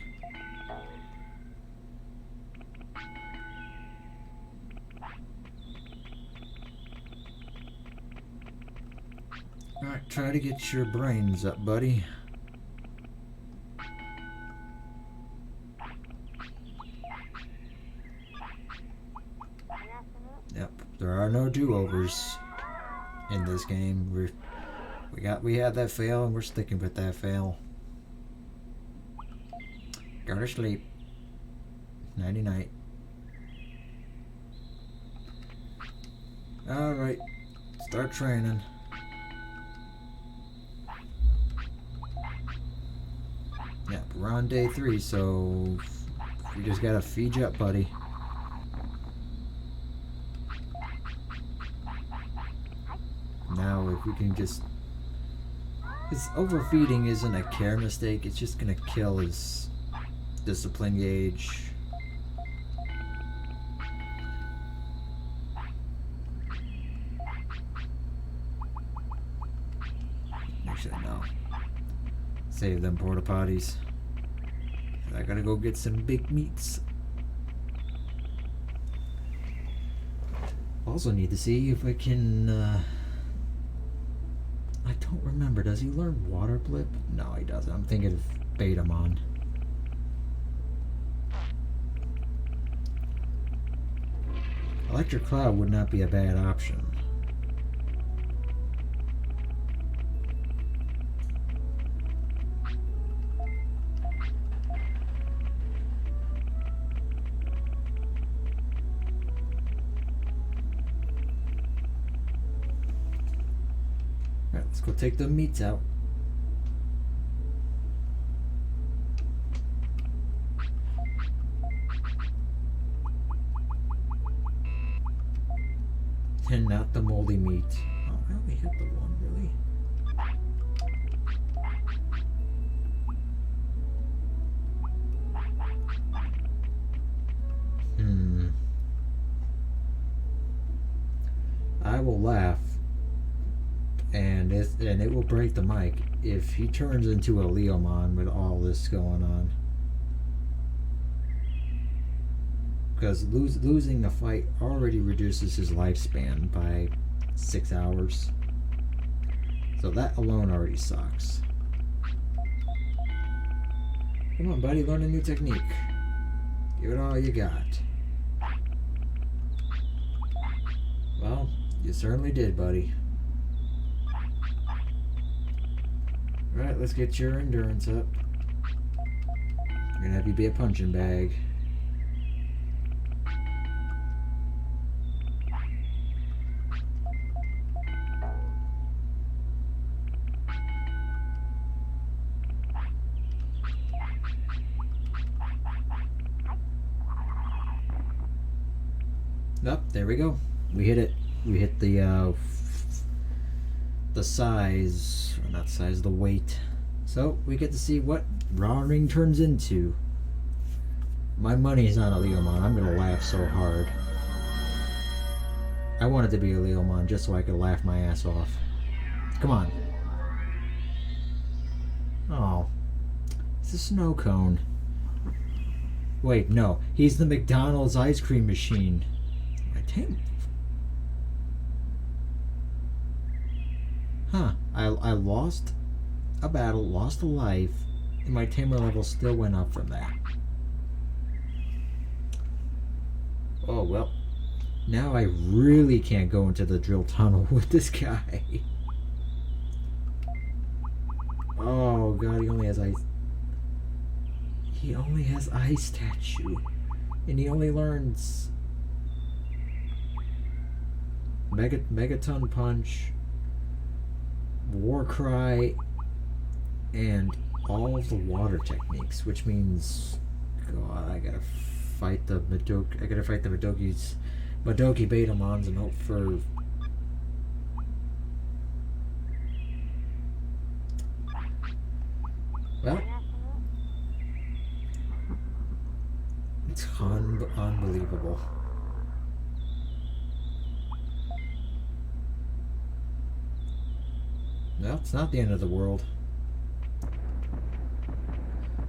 Alright, try to get your brains up, buddy. Yep, there are no do-overs in this game. We had that fail, and we're sticking with that fail. Go to sleep. Nighty night. Alright, start training. Yep, we're on day 3, so we just gotta feed you up, buddy. Now, if we can just... Because overfeeding isn't a care mistake, it's just gonna kill his discipline gauge. Actually, no. Save them porta potties. I gotta go get some big meats. Also need to see if I can, I don't remember, does he learn water blip? No, he doesn't. I'm thinking of Betamon. Electric Cloud would not be a bad option. Alright, let's go take the meats out. And not the moldy meat. Oh, I only hit the one, really? I will laugh, and it will break the mic if he turns into a Leomon with all this going on. Because losing the fight already reduces his lifespan by 6 hours. So that alone already sucks. Come on, buddy, learn a new technique. Give it all you got. Well, you certainly did, buddy. Alright, let's get your endurance up. We're gonna have you be a punching bag. Up, there we go. We hit it. We hit the size, or not size, the weight. So we get to see what Rawring turns into. My money's on a Leomon. I'm gonna laugh so hard. I wanted to be a Leomon just so I could laugh my ass off. Come on. Oh. It's a snow cone. Wait, no. He's the McDonald's ice cream machine. I think. Huh. I lost a battle, lost a life, and my tamer level still went up from that. Oh, well. Now I really can't go into the drill tunnel with this guy. Oh, God, he only has ice. He only has ice statue. And he only learns Megaton Punch, War Cry, and all of the water techniques, which means, God, I gotta fight the Madoki Betamons and hope for. Well, it's unbelievable. No, it's not the end of the world.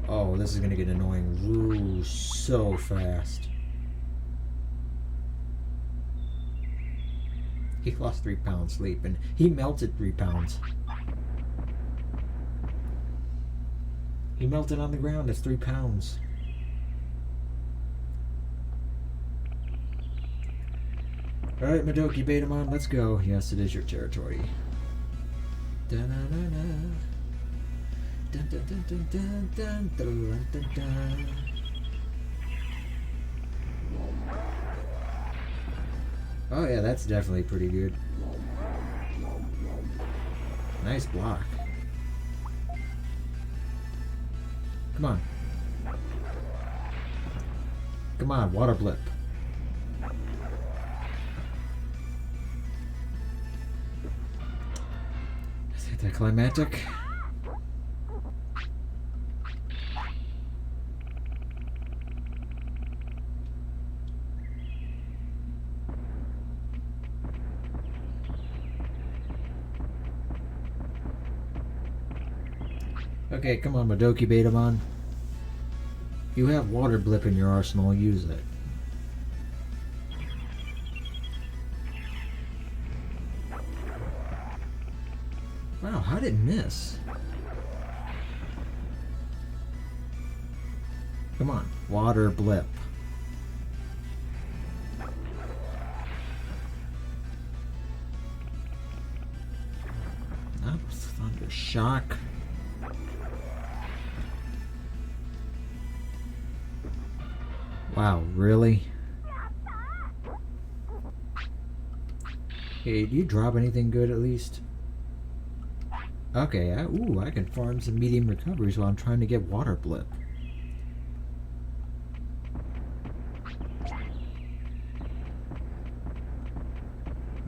Oh, this is gonna get annoying. Ooh, so fast. He lost 3 pounds sleep, and he melted 3 pounds. He melted on the ground. That's 3 pounds. Alright, Madoki Betamon, let's go. Yes, it is your territory. Oh yeah, that's definitely pretty good. Nice block. Come on. Come on, water blip. Is that anticlimactic? Okay, come on, Madoki Betamon. You have water blip in your arsenal, use it. Wow, how did it miss? Come on, water blip. Up, thunder shock. Wow, really? Hey, do you drop anything good at least? Okay, I can farm some medium recoveries while I'm trying to get water blip.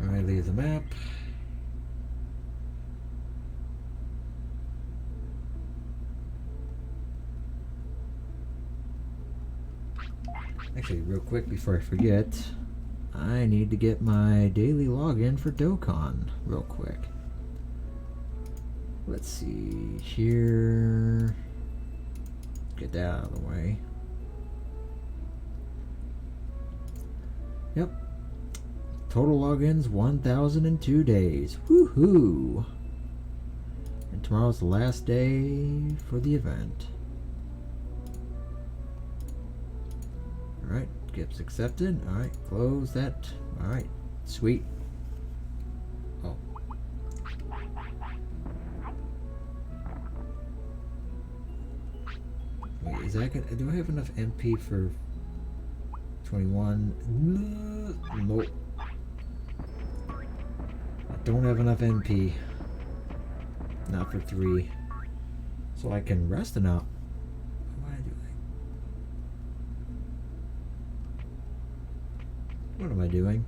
Alright, leave the map. Actually, real quick before I forget, I need to get my daily login for Dokkan real quick. Let's see here. Get that out of the way. Yep. Total logins 1,002 days. Woohoo! And tomorrow's the last day for the event. Alright, gifts accepted. Alright, close that. Alright, sweet. Oh. Wait, is that good? Do I have enough MP for 21? Nope. I don't have enough MP. Not for 3. So I can rest enough. What am I doing?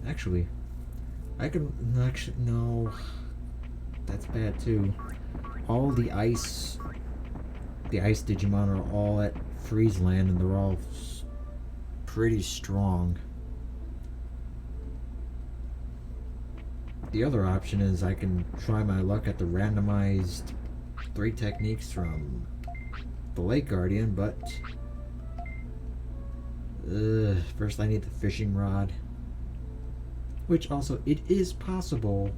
Actually, I can actually no. That's bad too. All the ice the ice Digimon are all at Freezeland and they're all pretty strong. The other option is I can try my luck at the randomized 3 techniques from the Lake Guardian, but first I need the fishing rod. Which also, it is possible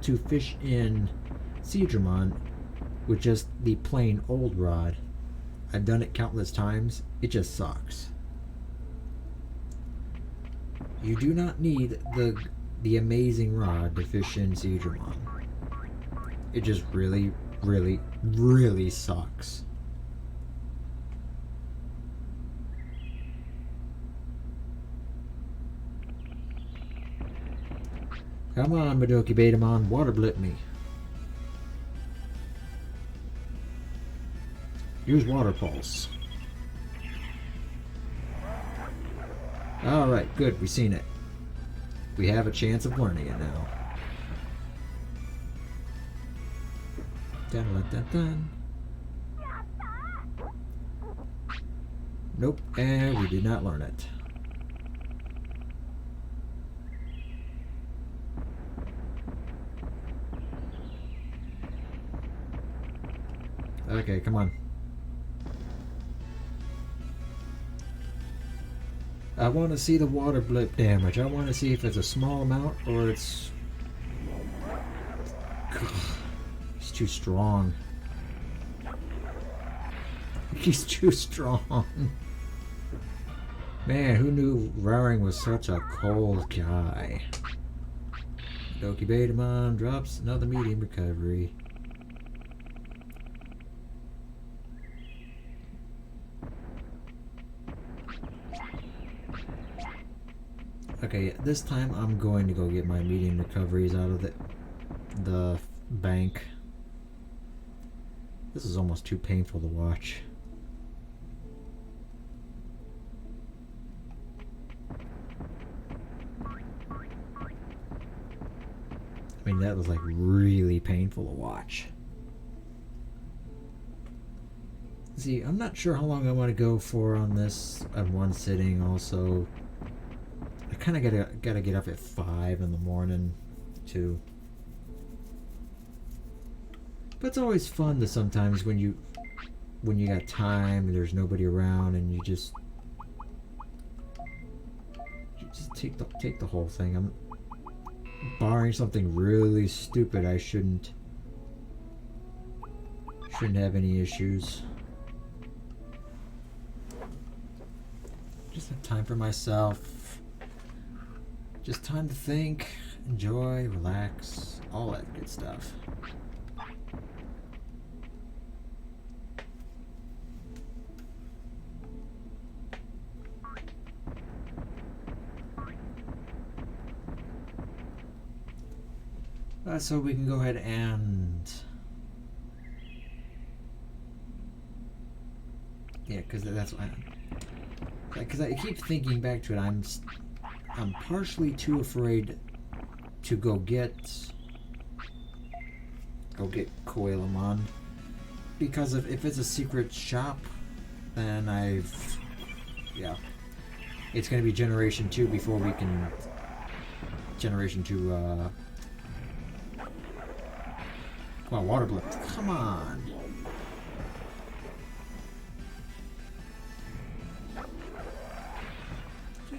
to fish in Seadramon with just the plain old rod. I've done it countless times. It just sucks. You do not need the amazing rod to fish in Seadramon. It just really, really, really sucks. Come on, Madoki Betamon, water blip me. Use water pulse. Alright, good, we've seen it. We have a chance of learning it now. Dun, dun, dun, dun. Nope, and we did not learn it. Okay, come on. I want to see the water blip damage. I want to see if it's a small amount or it's... He's too strong. He's too strong. Man, who knew Raring was such a cold guy? Doki Betamon drops another medium recovery. Okay, this time I'm going to go get my medium recoveries out of the bank. This is almost too painful to watch. I mean, that was like really painful to watch. See, I'm not sure how long I want to go for on this at one sitting also. I kind of gotta get up at 5 in the morning too. But it's always fun to sometimes when you got time and there's nobody around and you just take the whole thing. I'm barring something really stupid. I shouldn't have any issues. Just have time for myself. Just time to think, enjoy, relax, all that good stuff. So we can go ahead and... Yeah, because that's why... Because I keep thinking back to it, I'm partially too afraid to go get Koalamon, because if it's a secret shop, then it's gonna be Generation 2 before we can Generation 2 come on, water blip, come on.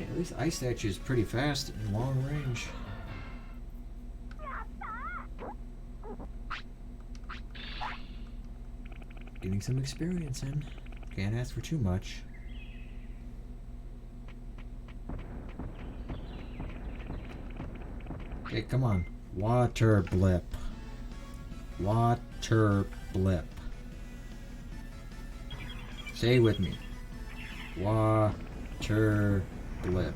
At least Ice Statue is pretty fast in long range. Getting some experience in. Can't ask for too much. Okay, come on. Water blip. Water blip. Say it with me. Water blip.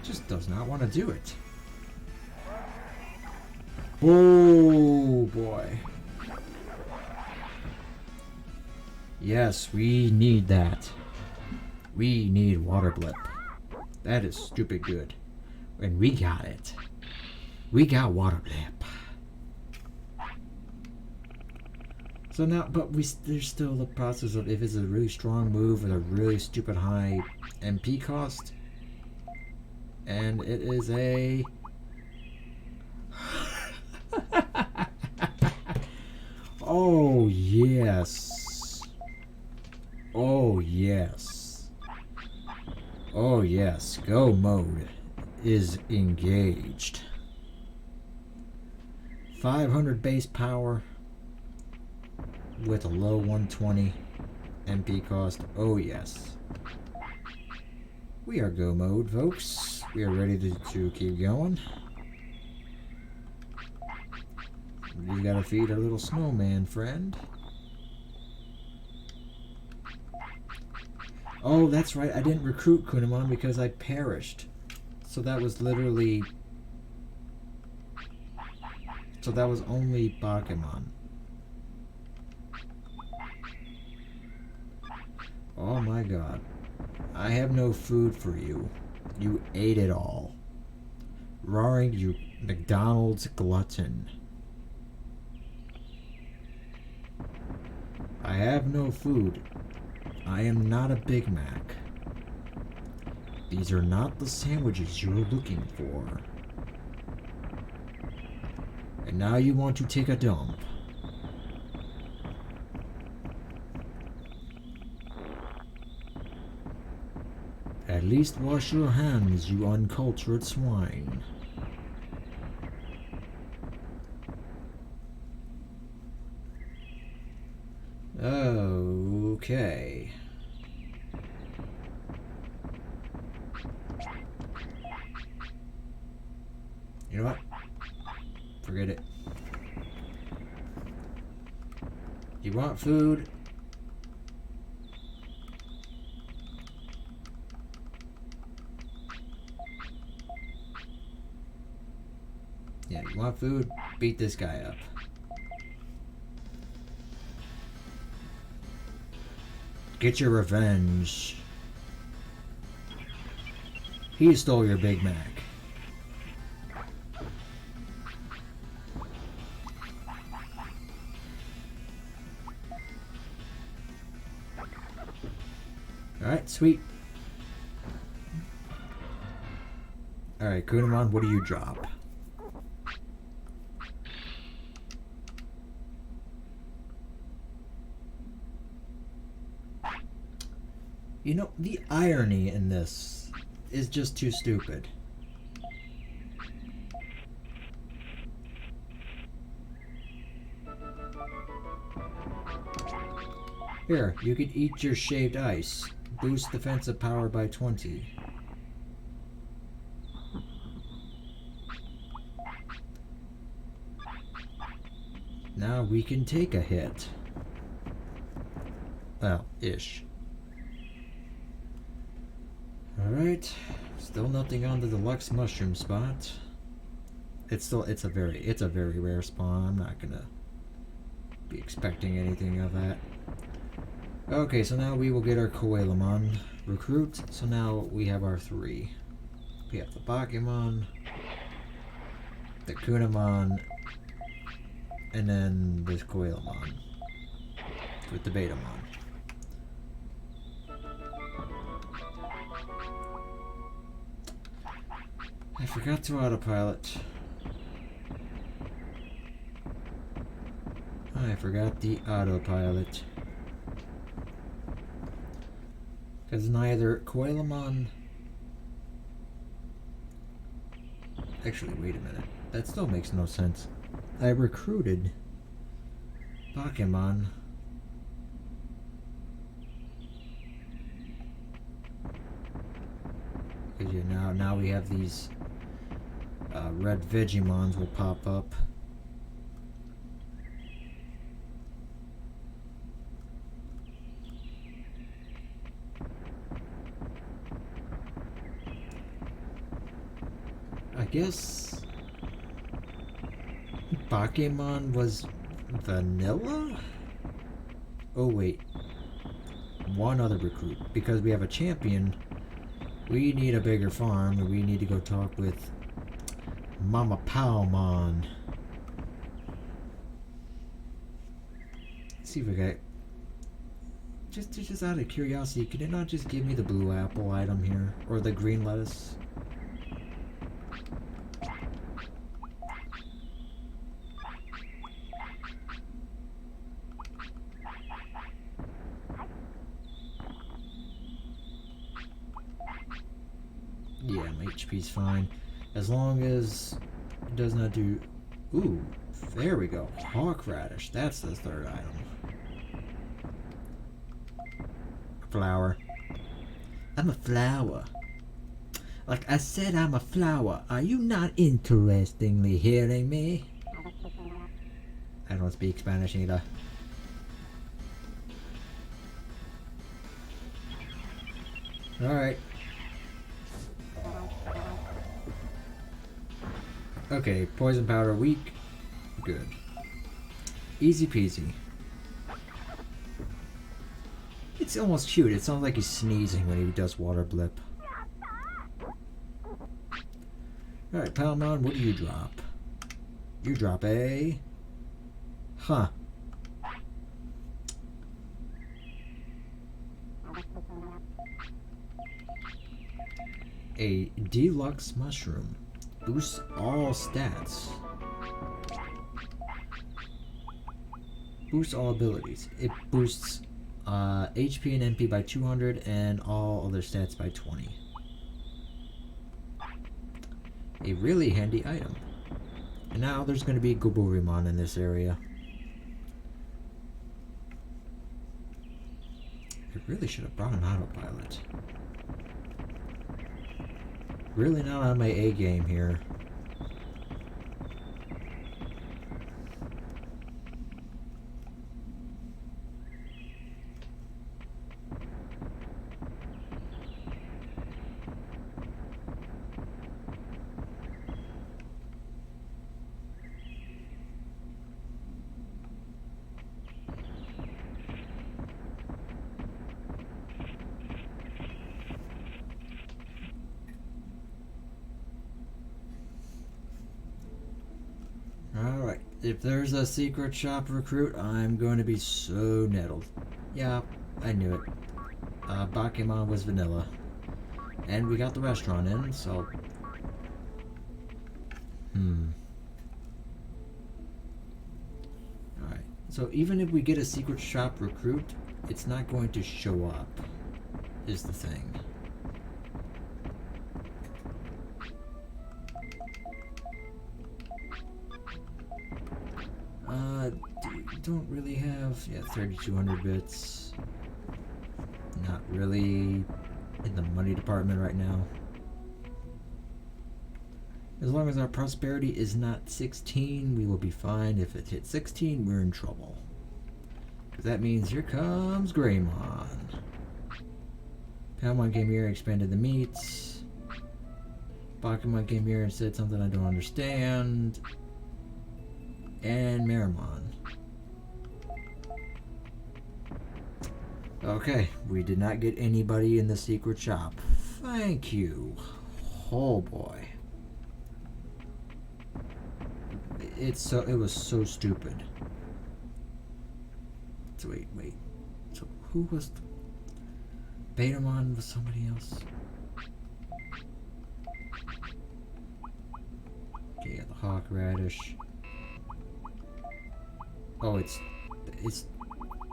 Just does not want to do it. Oh boy. Yes, we need that. We need water blip. That is stupid good. And we got it. We got water blip. So now, but there's still the process of if it's a really strong move with a really stupid high MP cost. And it is a... Oh, yes. Oh, yes. Oh, yes. Go mode is engaged. 500 base power with a low 120 MP cost. Oh, yes. We are go mode, folks. We are ready to keep going. We gotta feed our little snowman friend. Oh, that's right. I didn't recruit Kunamon because I perished. So that was literally... So that was only Bakemon. Oh my god. I have no food for you. You ate it all. Roaring, you McDonald's glutton. I have no food. I am not a Big Mac. These are not the sandwiches you're looking for. And now you want to take a dump. At least wash your hands, you uncultured swine. Okay. You know what? Forget it. You want food? Yeah, you want food? Beat this guy up. Get your revenge. He stole your Big Mac. Alright, sweet. Alright, Kunamon, what do you drop? You know, the irony in this is just too stupid. Here, you could eat your shaved ice. Boost defensive power by 20. Now we can take a hit. Well, ish. Alright, still nothing on the deluxe mushroom spot. It's a very rare spawn. I'm not gonna be expecting anything of that. Okay, so now we will get our Koalamon recruit. So now we have our 3. We have the Bakemon, the Kunamon, and then this Koalamon with the Betamon. I forgot to autopilot. I forgot the autopilot. Because neither Koalamon... Actually, wait a minute. That still makes no sense. I recruited Bakemon. Because now we have these red Vegemons will pop up. I guess Bakemon was vanilla? Oh wait. One other recruit. Because we have a champion, we need a bigger farm and we need to go talk with Mama Palmon. see if we got. Just out of curiosity, could it not just give me the blue apple item here? Or the green lettuce? Yeah, my HP's fine. As long as it does not do... Ooh, there we go. Hawk radish. That's the third item. Flower. I'm a flower. Like I said, I'm a flower. Are you not interestingly hearing me? I don't speak Spanish either. Alright. Okay, poison powder weak. Good. Easy peasy. It's almost cute. It sounds like he's sneezing when he does water blip. Alright, Palmon, what do you drop? You drop a... Huh. A deluxe mushroom. Boosts all stats. Boosts all abilities. It boosts HP and MP by 200 and all other stats by 20. A really handy item. And now there's going to be Goburimon in this area. I really should have brought an autopilot. Really not on my A game here. Alright, if there's a secret shop recruit, I'm going to be so nettled. Yeah, I knew it. Bakemon was vanilla. And we got the restaurant in, so... Alright, so even if we get a secret shop recruit, it's not going to show up, is the thing. Don't really have, 3,200 bits. Not really in the money department right now. As long as our prosperity is not 16, we will be fine. If it hits 16, we're in trouble. Because that means here comes Greymon. Palmon came here, expanded the meats. Bakemon came here and said something I don't understand. And Meramon. Okay, we did not get anybody in the secret shop. Thank you. Oh boy. It was so stupid. So wait. So who was Betamon was somebody else? Okay, the hawk radish. Oh, it's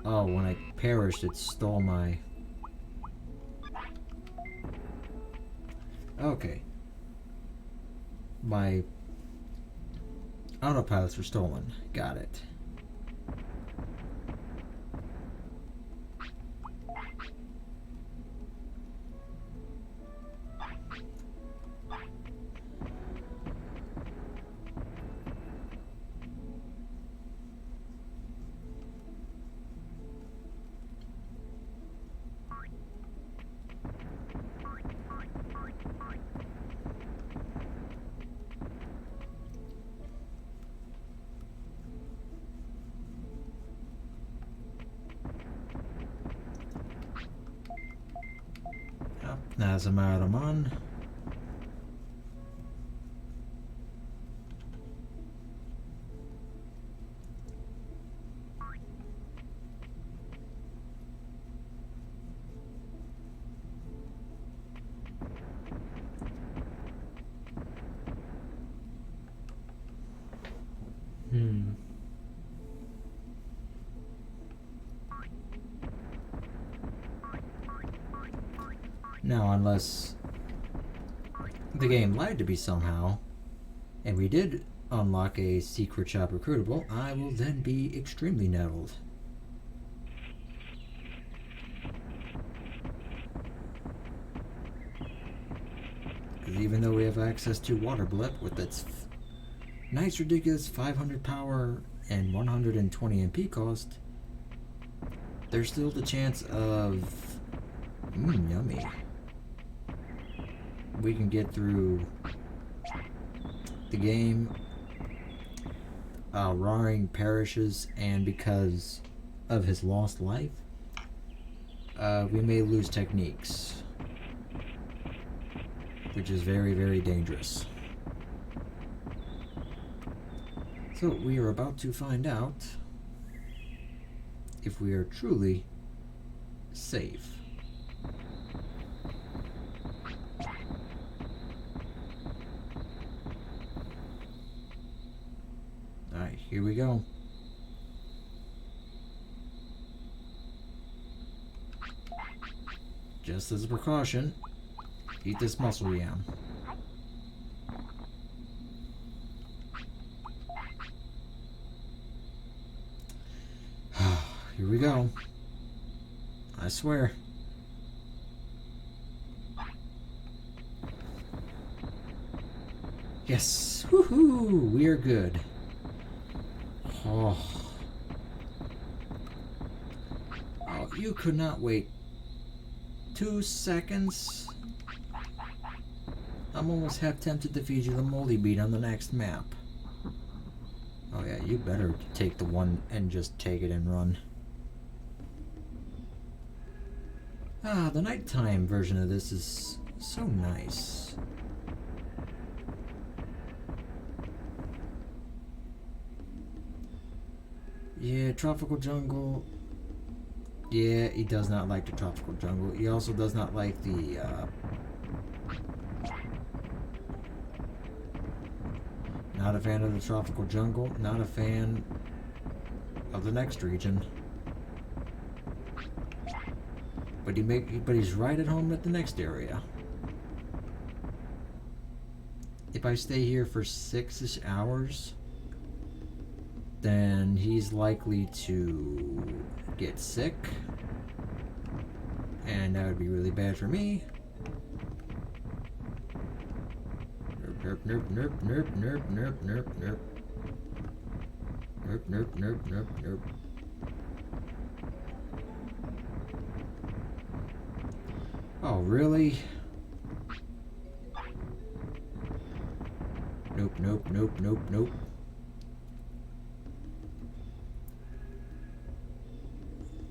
oh, when I perished, it stole my... Okay. My autopilots were stolen. Got it. Nazamaromon. Now, unless the game lied to me somehow, and we did unlock a secret shop recruitable, I will then be extremely nettled. Because even though we have access to Water Blip with its nice ridiculous 500 power and 120 MP cost, there's still the chance of yummy. We can get through the game. Roaring perishes, and because of his lost life, we may lose techniques, which is very, very dangerous. So we are about to find out if we are truly safe. Alright, here we go. Just as a precaution, eat this muscle yam. Here we go. I swear. Yes! Woohoo! We are good. Oh. Oh, you could not wait 2 seconds? I'm almost half tempted to feed you the moldy beat on the next map. Oh yeah, you better take the one and just take it and run. Ah, the nighttime version of this is so nice. Yeah, tropical jungle. Yeah, he does not like the tropical jungle. He also does not like the, not a fan of the tropical jungle. Not a fan of the next region. But he's right at home at the next area. If I stay here for 6-ish hours, then he's likely to get sick, and that would be really bad for me. Nerp, nerp, nerp, nerp, nerp, nerp, nerp, nerp. Nerp, nerp, nerp, nerp, nerp. Oh, really? Nope, nope, nope, nope, nope.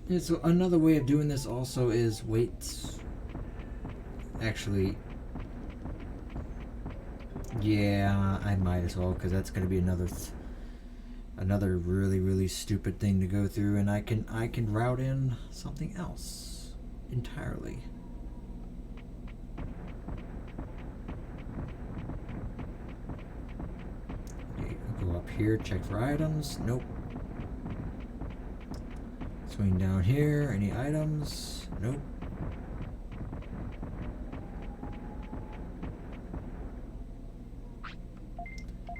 Yeah, so another way of doing this also is wait. Actually, yeah, I might as well, because that's going to be another really, really stupid thing to go through, and I can route in something else entirely. Okay, I'll go up here, check for items. Nope. Swing down here. Any items? Nope.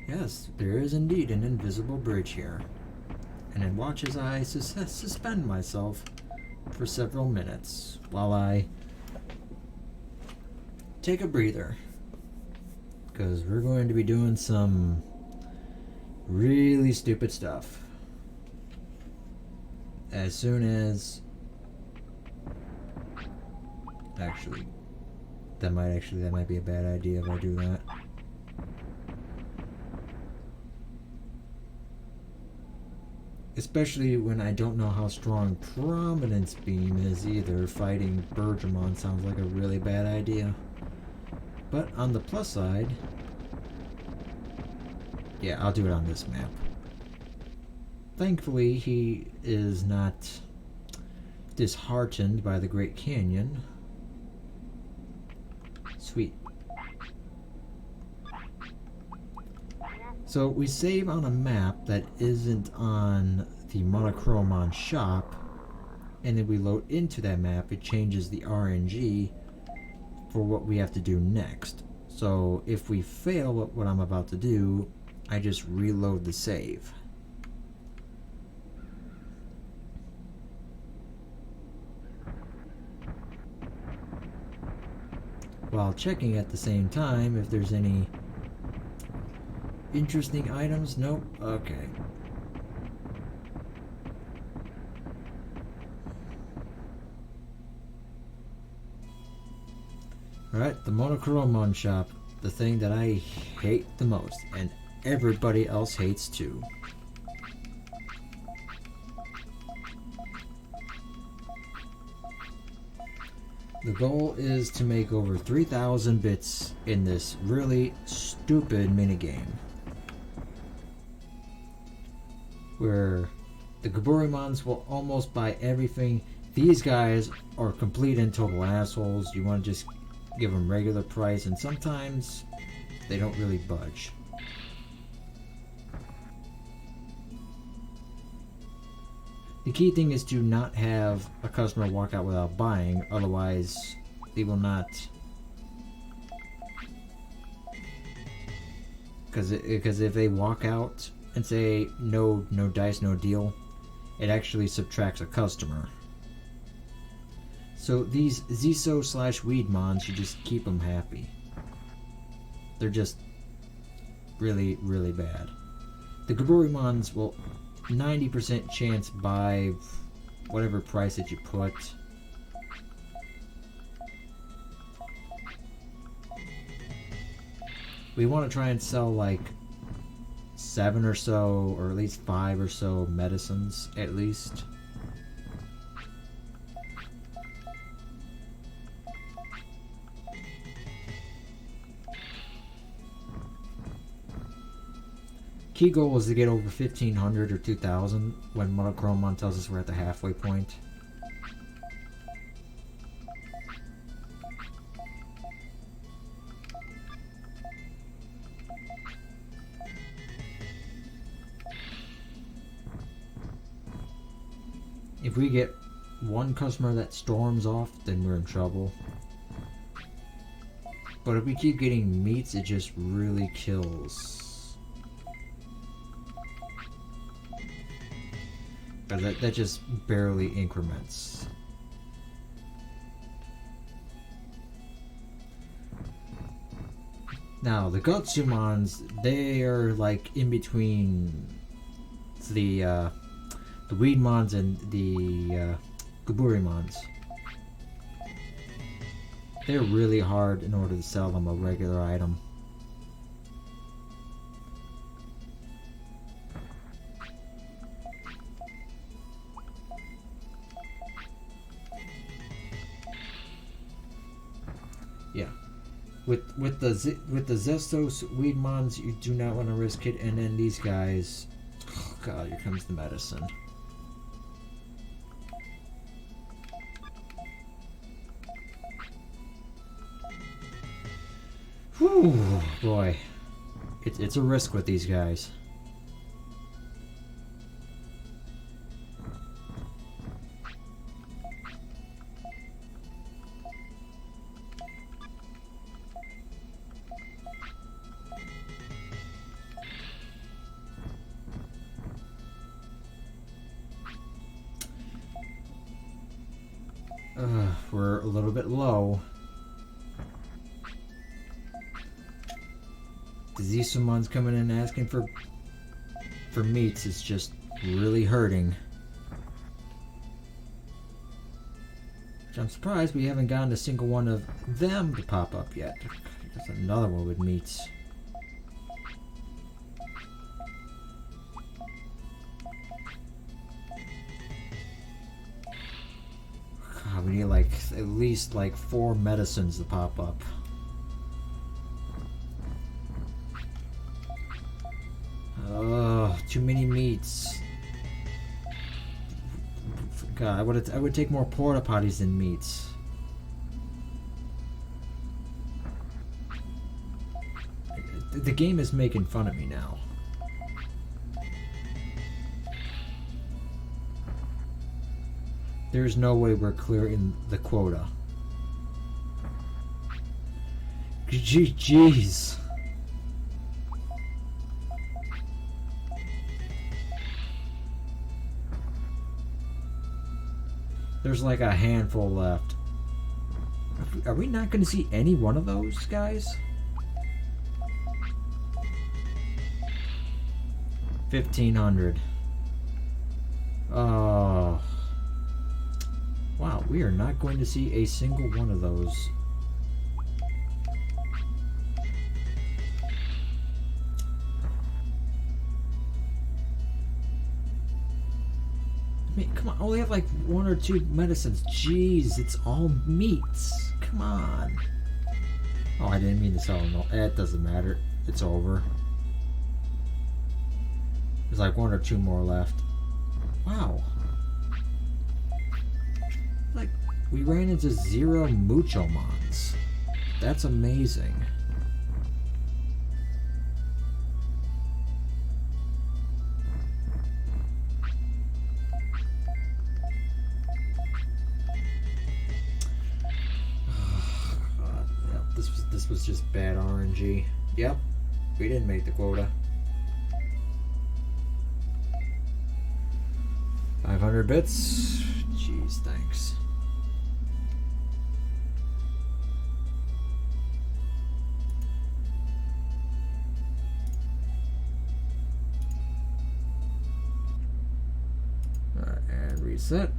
Yes, there is indeed an invisible bridge here. And then watch as I suspend myself for several minutes while I take a breather. Because we're going to be doing some really stupid stuff. As soon as... Actually, that might be a bad idea if I do that. Especially when I don't know how strong Prominence Beam is either. Fighting Digimon sounds like a really bad idea. But on the plus side... Yeah, I'll do it on this map. Thankfully, he is not disheartened by the Great Canyon. Sweet. So we save on a map that isn't on the Monochromon shop, and then we load into that map. It changes the RNG for what we have to do next. So if we fail what I'm about to do, I just reload the save. While checking at the same time if there's any interesting items. Nope. Okay. Alright, the Monochromon shop. The thing that I hate the most, and everybody else hates too. The goal is to make over 3,000 bits in this really stupid minigame, where the Gaburimons will almost buy everything. These guys are complete and total assholes. You want to just give them regular price, and sometimes they don't really budge. The key thing is to not have a customer walk out without buying, otherwise they will not. Because if they walk out and say no dice, no deal, it actually subtracts a customer. So these Ziso/Weedmons, you just keep them happy. They're just really, really bad. The Gaburimons will 90% chance buy whatever price that you put. We want to try and sell like 7 or so, or at least 5 or so medicines at least. Key goal is to get over 1,500 or 2,000 when Monochromon tells us we're at the halfway point. If we get one customer that storms off, then we're in trouble. But if we keep getting meats, it just really kills. That just barely increments. Now the Gutsumons, they are like in between the Weedmons and the Gaburimons. They're really hard in order to sell them a regular item. Yeah, with the Zestos Weedmons, you do not want to risk it, and then these guys. Oh God, here comes the medicine. Whew, boy, it's a risk with these guys. We're a little bit low. The Zisumon's coming in asking for meats is just really hurting. Which I'm surprised we haven't gotten a single one of them to pop up yet. There's another one with meats. God, we need like at least like 4 medicines to pop up. Oh, too many meats. God, I would take more porta potties than meats. The game is making fun of me now. There's no way we're clearing the quota. Jeez. There's like a handful left. Are we not going to see any one of those guys? 1,500. Oh. Wow, we are not going to see a single one of those. I mean, come on, I only have like 1 or 2 medicines. Jeez, it's all meats. Come on. Oh, I didn't mean to sell them. It doesn't matter. It's over. There's like 1 or 2 more left. Wow. Like, we ran into 0 Muchomons. That's amazing. This was just bad RNG. Yep, we didn't make the quota. 500 bits. Jeez, thanks. Alright, and reset.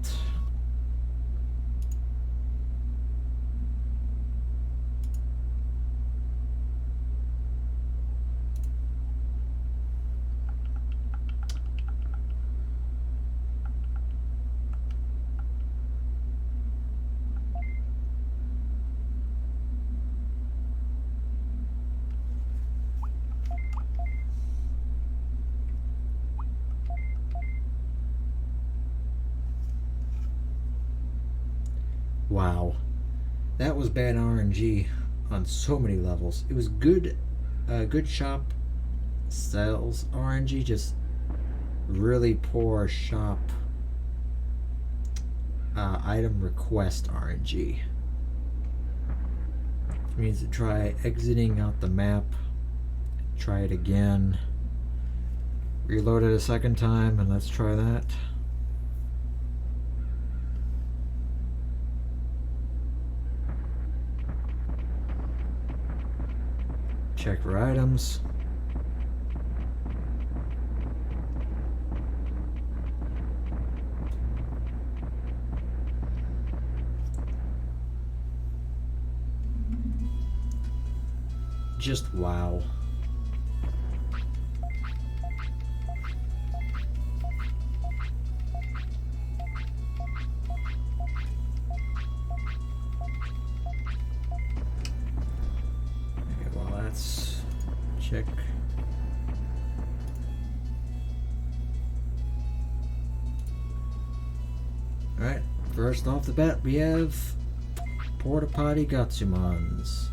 Wow, that was bad RNG on so many levels. It was good, good shop sales RNG, just really poor shop item request RNG. Which means to try exiting out the map, try it again, reload it a second time, and let's try that. Check for items. Just wow. Check. Alright, first off the bat we have Porta Potty Gatsumons.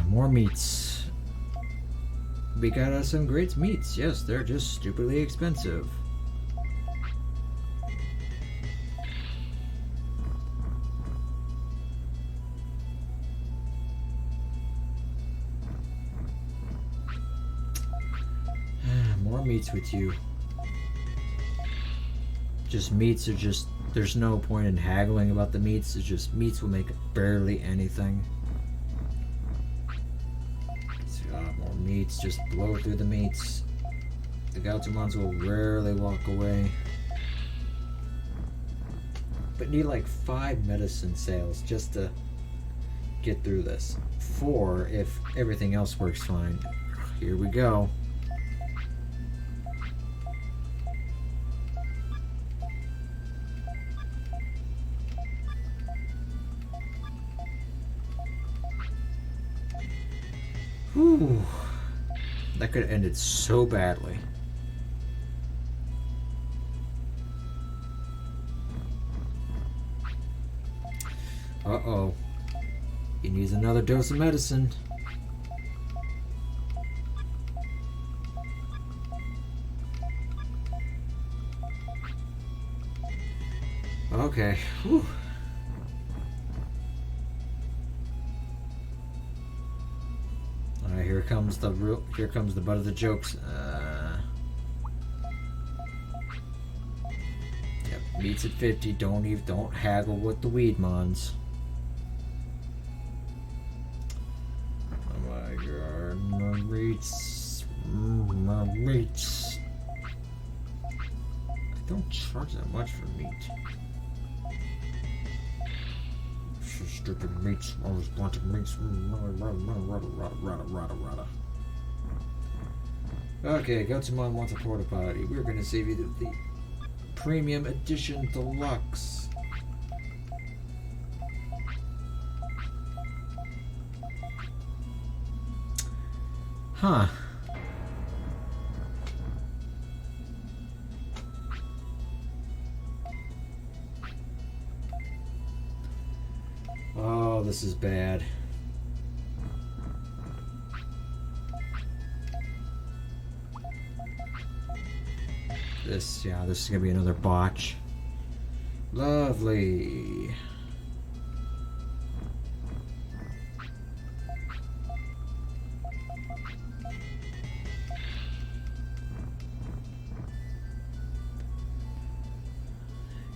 More meats. We got us some great meats. Yes, they're just stupidly expensive. More meats with you. Just meats are just, there's no point in haggling about the meats. It's just meats will make barely anything. More meats, just blow through the meats. The Gautumons will rarely walk away. But need like 5 medicine sales just to get through this. 4 if everything else works fine. Here we go. Whew. That could have ended so badly. Uh-oh. He needs another dose of medicine. Okay. Whew. Alright, here comes the butt of the jokes. Yep, meets at 50. Don't haggle with the Weedmons. Oh my god, my meats. I don't charge that much for meat. Stupid meats, always wanted meats. Okay, Gotsumon wants a porta potty. We're gonna save you the premium edition deluxe. Huh. Oh, this is bad. This is gonna be another botch. Lovely.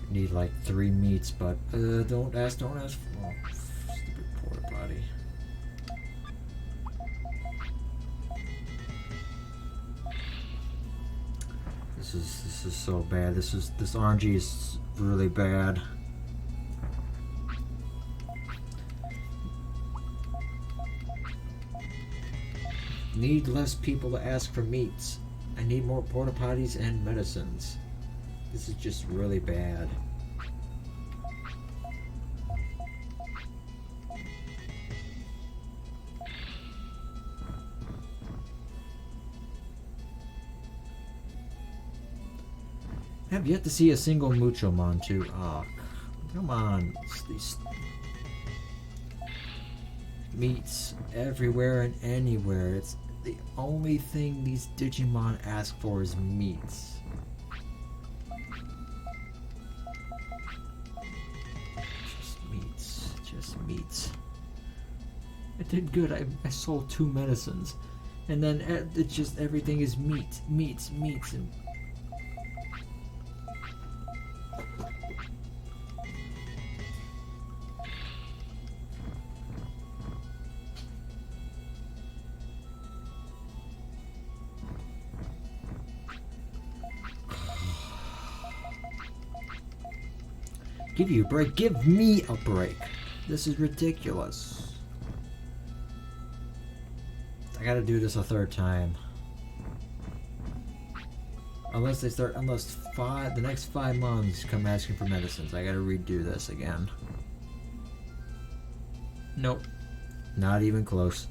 Need like 3 meats, but don't ask for stupid porta potty. This is so bad. This RNG is really bad. Need less people to ask for meats. I need more porta potties and medicines. This is just really bad. I have yet to see a single Muchomon too. Oh, come on. These meats everywhere and anywhere. It's the only thing these Digimon ask for is meats. Just meats. I did good. I sold 2 medicines. And then it's just everything is meats. And give you a break. Give me a break. This is ridiculous. I gotta do this a 3rd time. Unless the next 5 months come asking for medicines, I gotta redo this again. Nope. Not even close.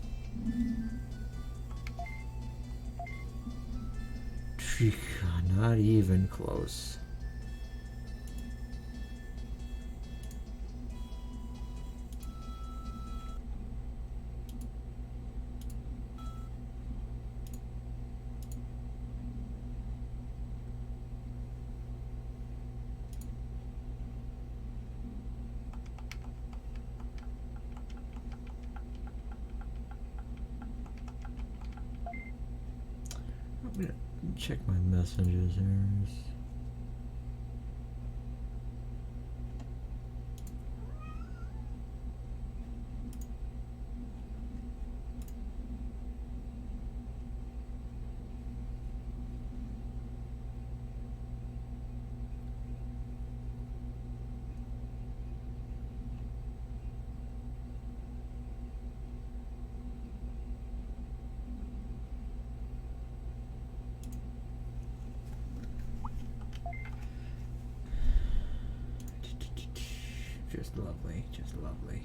Not even close. I'm gonna check my messages here. Just lovely, just lovely.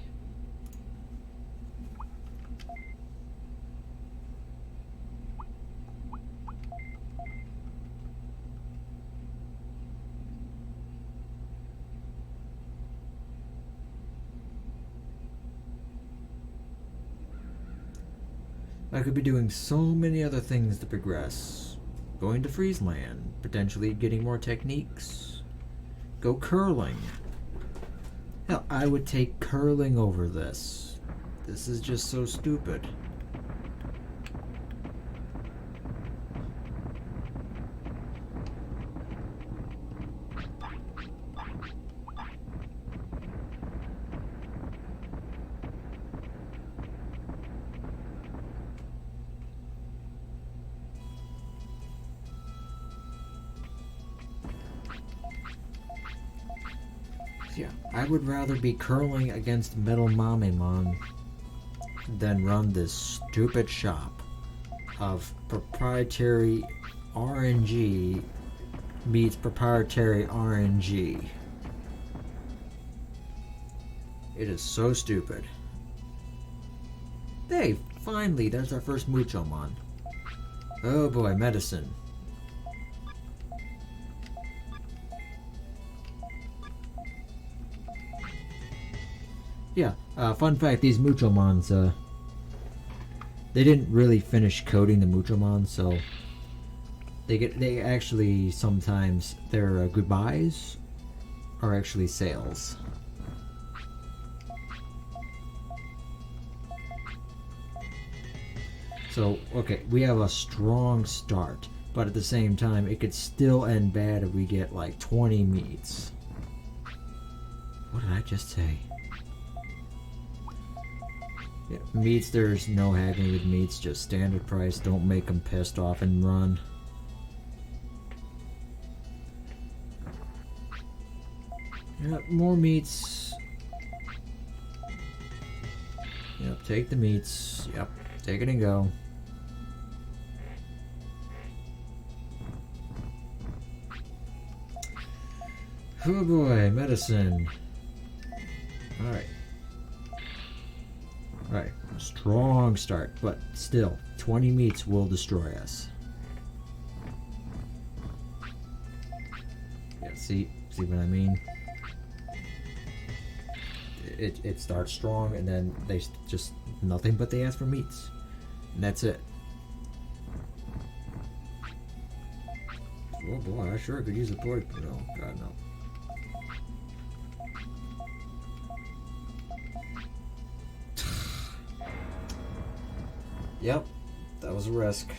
I could be doing so many other things to progress. Going to Friesland, potentially getting more techniques. Go curling. Hell, I would take curling over this. This is just so stupid. Yeah, I would rather be curling against Metal Mamemon than run this stupid shop of proprietary RNG meets proprietary RNG. It is so stupid. Hey, finally, there's our first Muchomon. Oh boy, medicine. Yeah, fun fact, these Muchomons, they didn't really finish coding the Muchomon, so they actually sometimes their goodbyes are actually sales. So, okay, we have a strong start, but at the same time, it could still end bad if we get like 20 meats. What did I just say? Yeah, meats, there's no haggling with meats, just standard price. Don't make them pissed off and run. Yep, more meats. Yep, take the meats. Yep, take it and go. Oh boy, medicine. Alright. Alright, strong start, but still, 20 meats will destroy us. Yeah, see what I mean? It starts strong, and then they just, nothing but they ask for meats. And that's it. Oh boy, I sure could use a pork. No, God, no. Yep, that was a risk.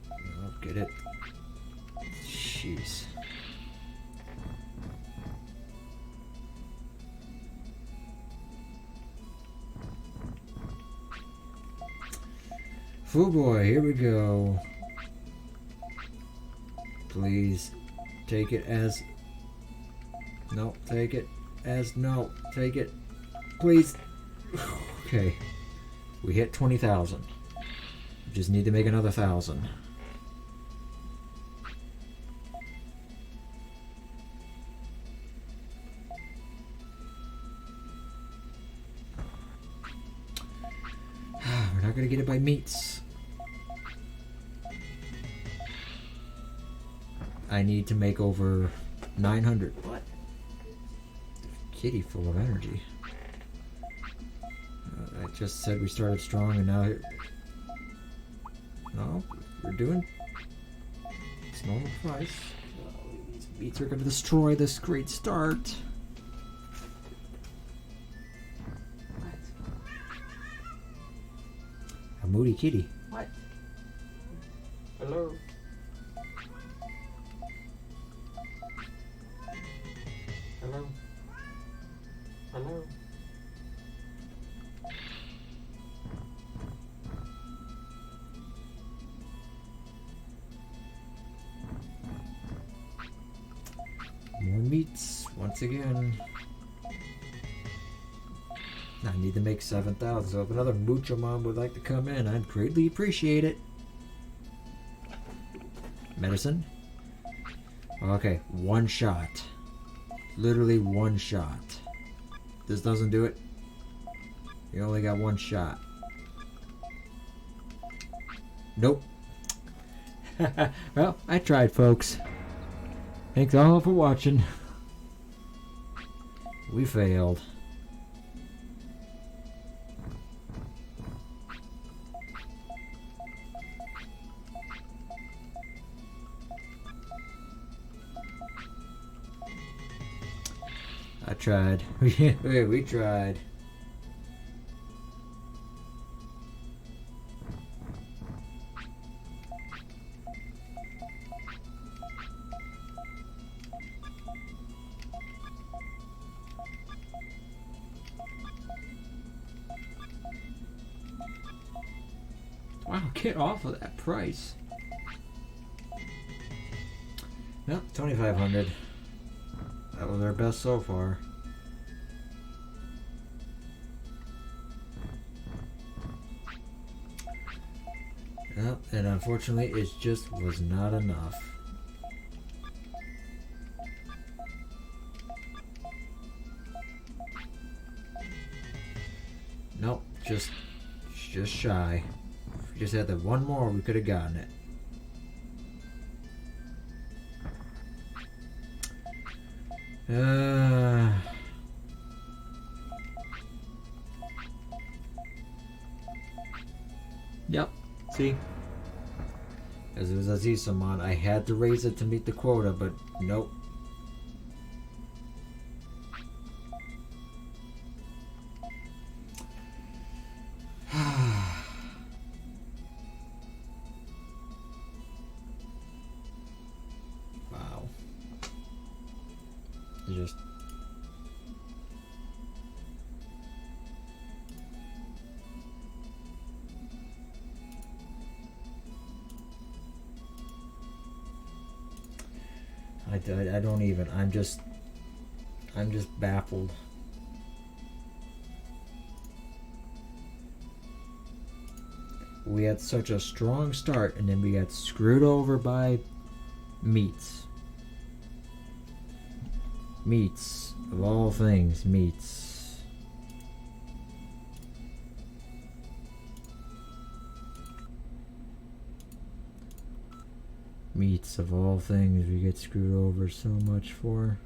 Oh, get it. Jeez. Oh boy, here we go. Please. Take it as... No, take it as... No, take it. Please. Okay. We hit 20,000. We just need to make another 1,000. We're not going to get it by meats. I need to make over 900. What? Kitty full of energy. I just said we started strong and now... No, we're doing... It's normal price. These meats are going to destroy this great start. What? A moody kitty. What? Hello? Hello? Hello? More meats, once again. I need to make 7,000, so if another Muchomon would like to come in, I'd greatly appreciate it. Medicine? Okay, one shot. Literally one shot. This doesn't do it. You only got one shot. Nope. Well, I tried, folks. Thanks all for watching. We failed. I tried. We tried. Wow, get off of that price. Nope, 2,500. That was our best so far. Yep, and unfortunately it just was not enough. Nope, just shy. If we just had the one more, we could have gotten it. Yep, see? As it was a Zisomon, I had to raise it to meet the quota, but nope. Wow. It just... I don't even, I'm just baffled. We had such a strong start and then we got screwed over by meats. Meats, of all things, meats. Meats, of all things, we get screwed over so much for.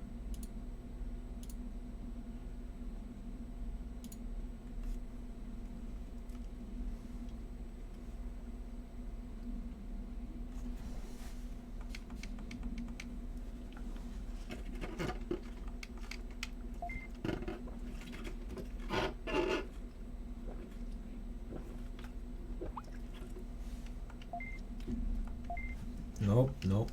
Nope, nope.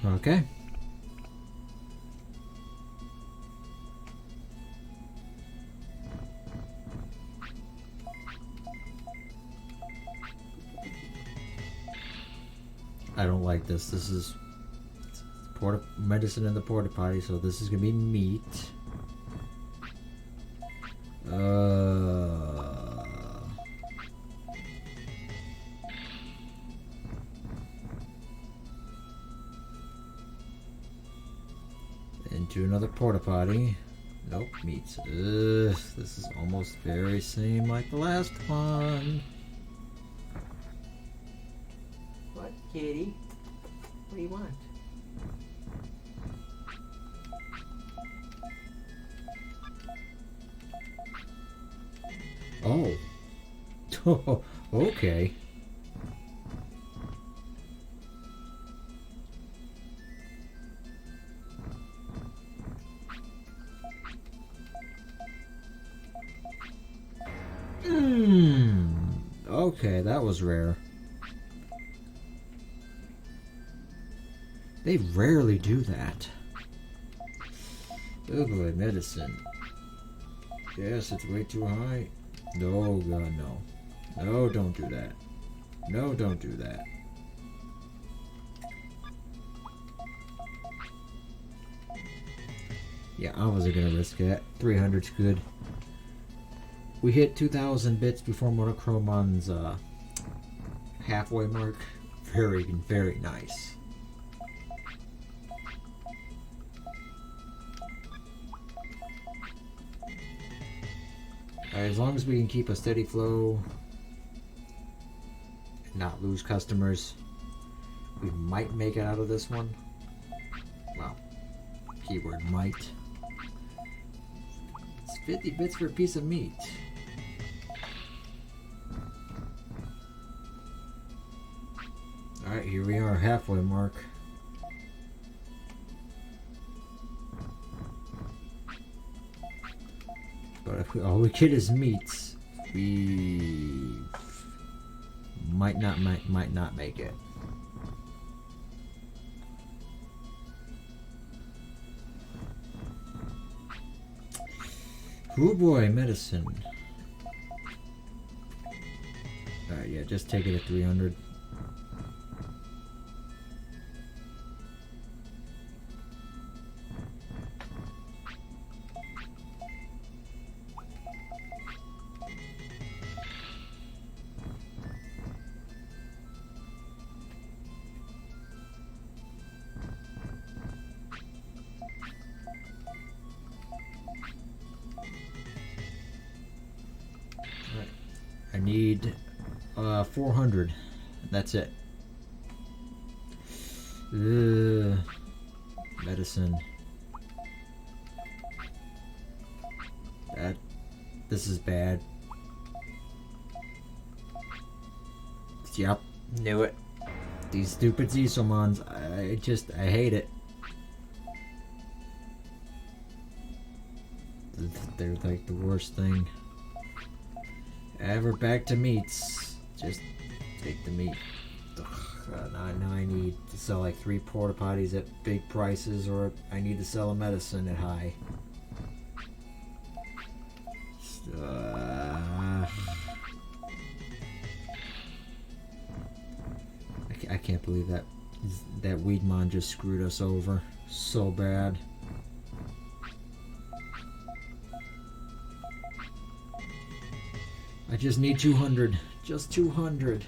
Okay. I don't like this. This is medicine in the porta potty, so this is gonna be meat. to another porta potty. Nope, meats. Ugh, this is almost very same like the last one. What, kitty? What do you want? Oh. Okay. Okay, that was rare. They rarely do that. Oh boy, medicine. Yes, it's way too high. No, God, no. No, don't do that. No, don't do that. Yeah, I wasn't gonna risk that. 300's good. We hit 2,000 bits before Monochromon's halfway mark. Very, very nice. As long as we can keep a steady flow and not lose customers, we might make it out of this one. Well, keyword might. It's 50 bits for a piece of meat. Alright, here we are, halfway mark. But if all we get is meats, we might not make it. Oh boy, medicine. Alright, yeah, just take it at 300. I need 400. That's it. Medicine. This is bad. Yep, knew it. These stupid Zisomons, I hate it. They're like the worst thing. Ever back to meats. Just take the meat. Ugh, now I need to sell like 3 porta potties at big prices, or I need to sell a medicine at high. I can't believe that Weedmon just screwed us over so bad. I just need 200. Just 200.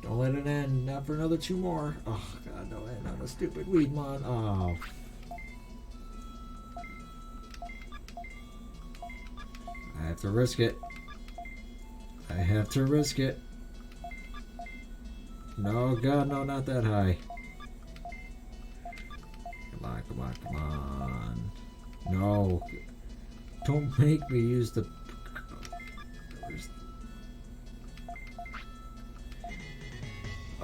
Don't let it end. Not for another 2 more. Oh, God, don't end on a stupid Weedmon. Oh. I have to risk it. I have to risk it. No, God, no, not that high. Come on, come on, come on. No. Don't make me use the...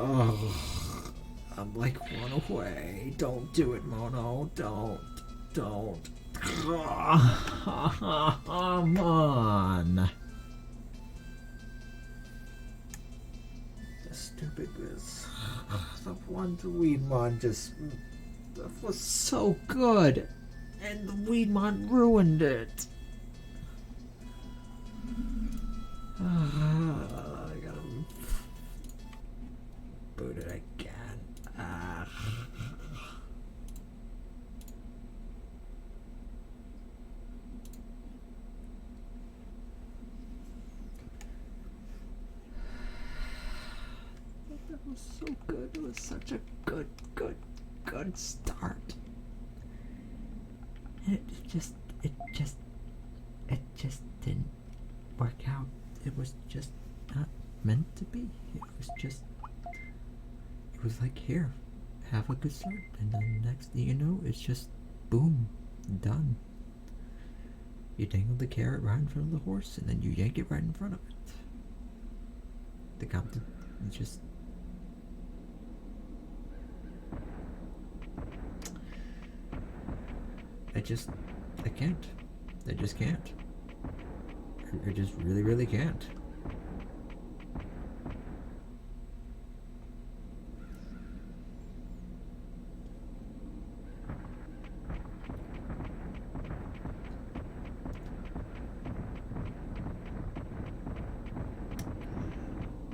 Oh, I'm like 1 away. Don't do it, Mono. Don't. Come on. The stupidness. The one Weedmon just... That was so good. And the Weedmon ruined it. I gotta boot it again. That was so good. It was such a good start. And it just didn't work out. It was just not meant to be. It was like, here, have a good start, and then next thing you know, it's just boom, done. You dangle the carrot right in front of the horse, and then you yank it right in front of it. The captain just. I can't. I just can't. I just really, really can't.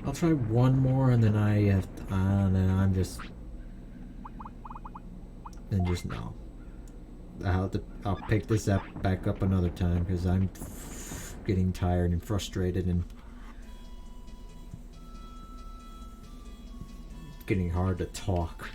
I'll try one more, and then I'm just, then just no. I'll pick this up back up another time because I'm getting tired and frustrated and getting hard to talk.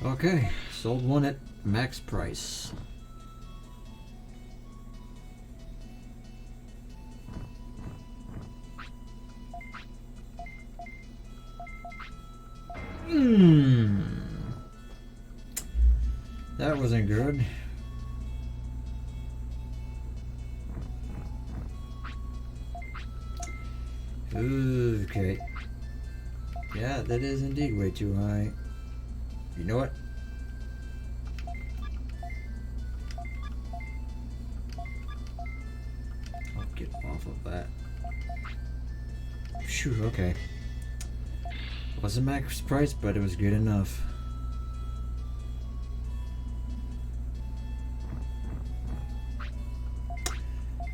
Okay, sold one at max price. That wasn't good. Okay. Yeah, that is indeed way too high. You know what? I'll get off of that. Phew, okay. Wasn't max price, but it was good enough.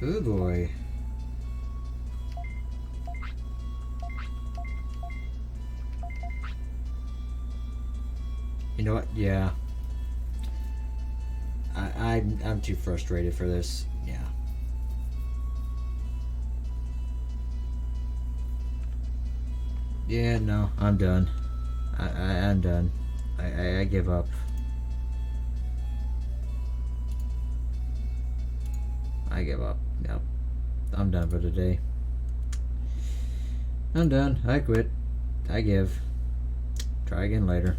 Oh boy. You know what? Yeah. I'm too frustrated for this. Yeah. Yeah, no, I'm done. I'm done. I give up. I give up. Yep. I'm done for today. I'm done. I quit. I give. Try again later.